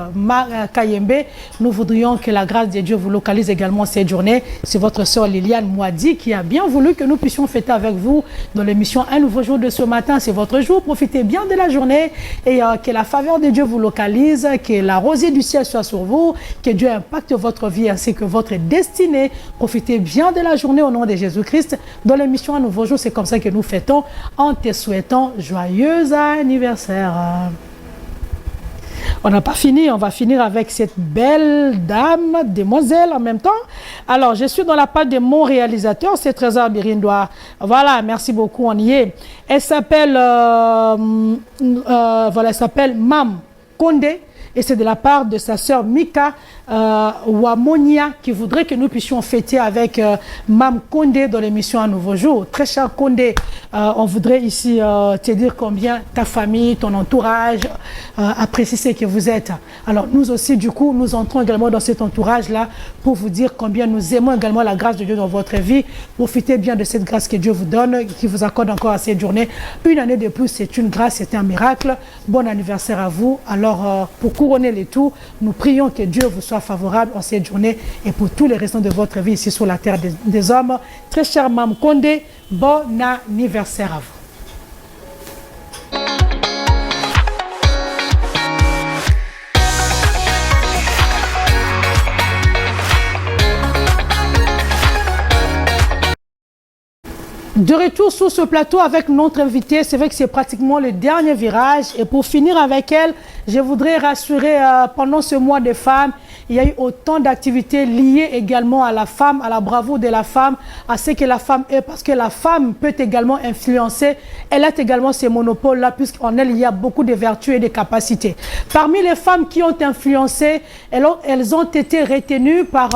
Kayembe, nous voudrions que la grâce de Dieu vous localise également cette journée. C'est votre sœur Liliane Mwadi qui a bien voulu que nous puissions fêter avec vous dans l'émission Un Nouveau Jour de ce matin. C'est votre jour. Profitez bien de la journée et que la faveur de Dieu vous localise, que la rosée du ciel soit sur vous, que Dieu impacte votre vie ainsi que votre destinée. Profitez bien de la journée au nom de Jésus-Christ. Dans l'émission Un Nouveau Jour, c'est comme ça que nous fêtons en te souhaitant joyeux anniversaire. On n'a pas fini, on va finir avec cette belle dame, demoiselle en même temps. Alors, je suis dans la page de mon réalisateur, c'est Trésor Birindois. Voilà, merci beaucoup, on y est. Elle s'appelle elle s'appelle Mam Kondé. Et c'est de la part de sa sœur Mika Wamonia qui voudrait que nous puissions fêter avec Mam Kondé dans l'émission Un Nouveau Jour. Très cher Kondé, on voudrait ici te dire combien ta famille, ton entourage apprécie ce que vous êtes. Alors nous aussi, du coup, nous entrons également dans cet entourage-là pour vous dire combien nous aimons également la grâce de Dieu dans votre vie. Profitez bien de cette grâce que Dieu vous donne, qui vous accorde encore à cette journée. Une année de plus, c'est une grâce, c'est un miracle. Bon anniversaire à vous. Alors, pour couronner les tout, nous prions que Dieu vous soit favorable en cette journée et pour tous les restants de votre vie ici sur la terre des hommes. Très cher Mam Kondé, bon anniversaire à vous. De retour sur ce plateau avec notre invitée, c'est vrai que c'est pratiquement le dernier virage. Et pour finir avec elle, je voudrais rassurer, pendant ce mois des femmes, il y a eu autant d'activités liées également à la femme, à la bravoure de la femme, à ce que la femme est, parce que la femme peut également influencer. Elle a également ces monopoles-là, puisqu'en elle, il y a beaucoup de vertus et de capacités. Parmi les femmes qui ont influencé, elles ont été retenues par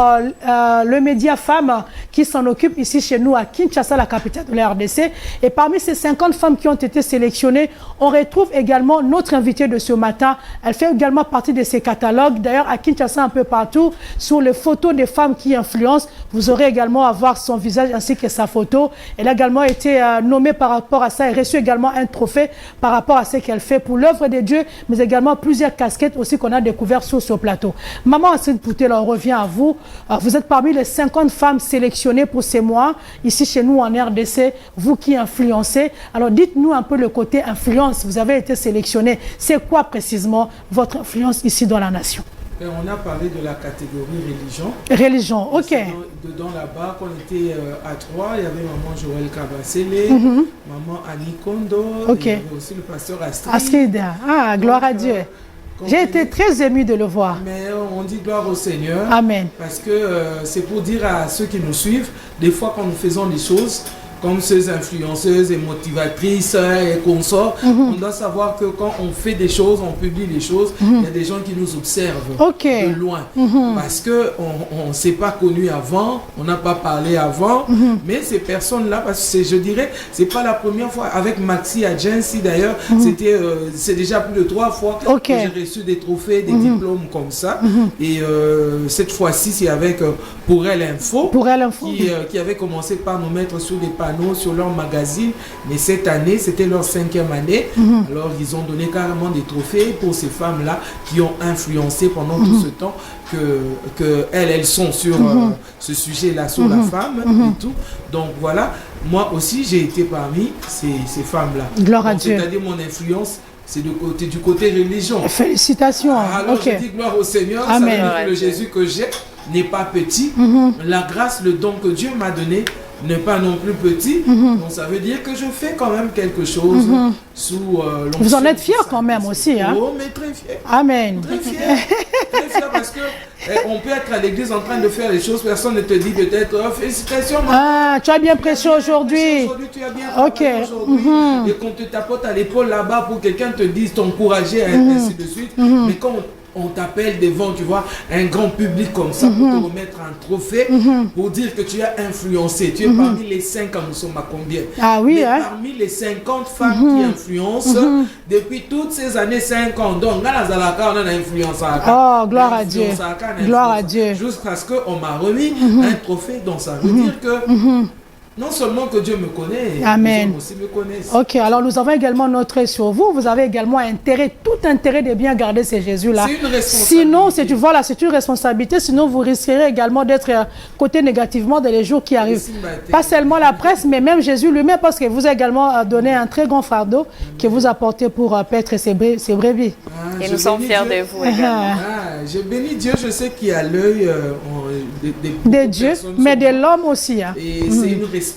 le média Femme qui s'en occupe ici chez nous à Kinshasa, la capitale de la RDC. Et parmi ces 50 femmes qui ont été sélectionnées, on retrouve également notre invitée de ce matin. Elle fait également partie de ces catalogues. D'ailleurs, à Kinshasa, un peu partout, sur les photos des femmes qui influencent, vous aurez également à voir son visage ainsi que sa photo. Elle a également été nommée par rapport à ça et reçu également un trophée par rapport à ce qu'elle fait pour l'œuvre de Dieu, mais également plusieurs casquettes aussi qu'on a découvertes sur ce plateau. Maman Astrid Poutet, on revient à vous. Vous êtes parmi les 50 femmes sélectionnées pour ces mois, ici chez nous en RDC, vous qui influencez. Alors dites-nous un peu le côté influence. Vous avez été sélectionné. C'est quoi précisément votre influence ici dans la nation? On a parlé de la catégorie religion. Religion, ok. Dedans là-bas, quand on était à 3, il y avait maman Joël Kabasele, maman Annie Kondo, il y avait aussi le pasteur Astrid. Astrid, gloire à Dieu. J'ai été très ému de le voir. Mais on dit gloire au Seigneur. Amen. Parce que c'est pour dire à ceux qui nous suivent, des fois quand nous faisons des choses, comme ces influenceuses et motivatrices et consorts, on doit savoir que quand on fait des choses, on publie des choses, il y a des gens qui nous observent de loin. Parce qu'on ne s'est pas connu avant, on n'a pas parlé avant, mais ces personnes-là, parce que je dirais, c'est pas la première fois, avec Maxi Agency d'ailleurs, c'est déjà plus de 3 fois que j'ai reçu des trophées, des diplômes comme ça. Et cette fois-ci, c'est avec Pour Elle Info, qui avait commencé par nous mettre sur des panneaux sur leur magazine, mais cette année c'était leur 5e année. Alors ils ont donné carrément des trophées pour ces femmes là qui ont influencé pendant tout ce temps que elles sont sur ce sujet là, sur la femme et tout. Donc voilà, moi aussi j'ai été parmi ces femmes là. Gloire à Dieu. C'est-à-dire mon influence, c'est du côté religion. Félicitations. Alors je dis gloire au Seigneur. Amen. Ça veut dire que le Jésus que j'ai n'est pas petit. La grâce, le don que Dieu m'a donné n'est pas non plus petit. Donc ça veut dire que je fais quand même quelque chose sous Vous en êtes fiers quand même aussi. Hein? Oh, mais très fier. Amen. Très fier. Très fier parce que on peut être à l'église en train de faire les choses, personne ne te dit peut-être oh, félicitations. Ah, tu as bien prêché aujourd'hui. Tu as bien travaillé aujourd'hui. Et qu'on te tapote à l'épaule là-bas pour que quelqu'un te dise t'encourager, ainsi de suite. Mais quand on t'appelle devant, tu vois, un grand public comme ça pour te remettre un trophée, pour dire que tu as influencé. Tu es parmi les 5 ans, nous sommes à combien? Ah oui, hein? Parmi les 50 femmes qui influencent depuis toutes ces années 50. Donc, on a influencé. Oh, gloire à Dieu. Gloire à Dieu. Jusqu'à ce qu'on m'a remis un trophée. Donc, ça veut dire que non seulement que Dieu me connaît, Amen. Les gens aussi me connaissent. Ok, alors nous avons également notre œil sur vous. Vous avez également tout intérêt de bien garder ces Jésus-là. C'est une responsabilité. Sinon, c'est une responsabilité. Sinon, vous risquerez également d'être coté négativement dans les jours qui arrivent. Pas seulement la presse, mais même Jésus lui-même, parce que vous a également donné un très grand fardeau que vous apportez pour paître ses brebis. Et nous sommes fiers de vous également. Je bénis Dieu, je sais qu'il y a l'œil de Dieu, mais de l'homme aussi. Hein. Et c'est une responsabilité.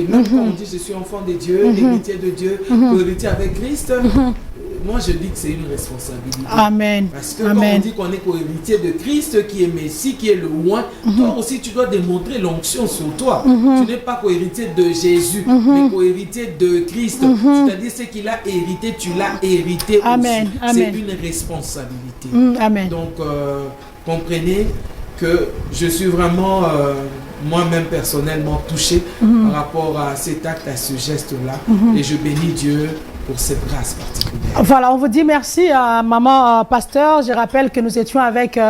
Même quand on dit je suis enfant de Dieu, héritier de Dieu, héritier avec Christ, moi je dis que c'est une responsabilité. Amen. Parce que quand on dit qu'on est co-héritier de Christ, qui est Messie, qui est le roi, toi aussi tu dois démontrer l'onction sur toi. Tu n'es pas co-héritier de Jésus, mais co-héritier de Christ. C'est-à-dire ce qu'il a hérité, tu l'as hérité Amen. aussi. C'est une responsabilité. Amen. Donc comprenez que je suis vraiment moi-même personnellement touché par rapport à cet acte, à ce geste-là. Et je bénis Dieu pour cette grâce particulière. Voilà, on vous dit merci à maman pasteur. Je rappelle que nous étions avec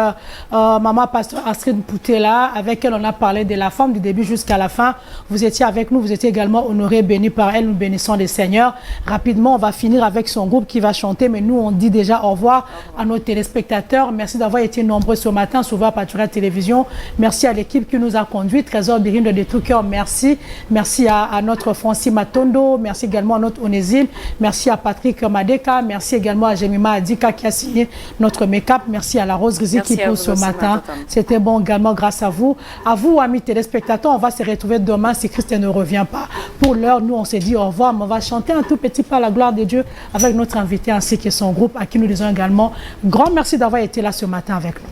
maman pasteur Astrid Poutela, avec elle on a parlé de la femme du début jusqu'à la fin. Vous étiez avec nous, vous étiez également honoré, béni par elle. Nous bénissons les Seigneurs. Rapidement, on va finir avec son groupe qui va chanter, mais nous on dit déjà au revoir à nos téléspectateurs. Merci d'avoir été nombreux ce matin sur Voix Patriote Télévision. Merci à l'équipe qui nous a conduits. Trésor Birine de tout cœur, merci. Merci à notre Francis Matondo. Merci également à notre Onésime. Merci à Patrick Madeka. Merci également à Jemima Adika qui a signé notre make-up. Merci à la Rose Riziki pour ce matin. C'était bon également grâce à vous. À vous, amis téléspectateurs, on va se retrouver demain si Christ ne revient pas. Pour l'heure, nous, on s'est dit au revoir, mais on va chanter un tout petit peu à la gloire de Dieu avec notre invité ainsi que son groupe, à qui nous disons également grand merci d'avoir été là ce matin avec nous.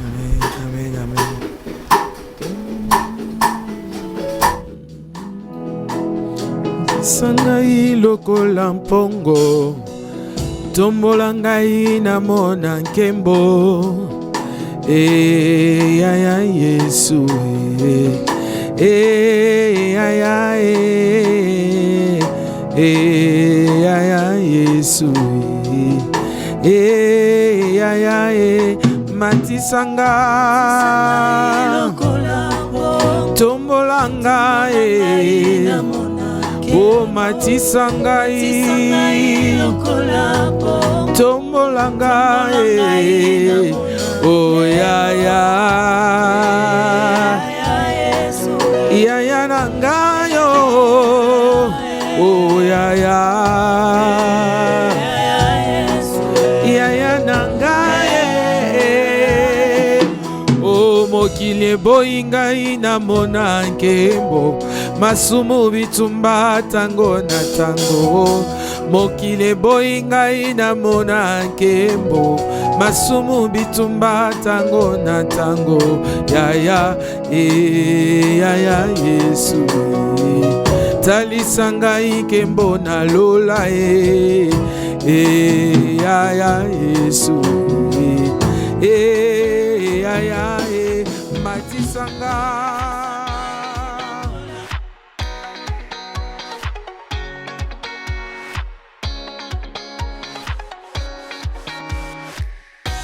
Amen, amen, amen. Sangai lokola mpongo tombola ngai namona nkembo ya Yesu ya Yesu ya matisanga tombola ngai o matisanga tombola ngai o ya na ngai o ya na ngai o mokili boyi ngai namona nkembo masumu bitumba tango na tango mokile boyi ngai namona nkembo masumu bitumba tango na tango ya Yesu talisa ngai nkembo na lola ya Yesu ya matisanga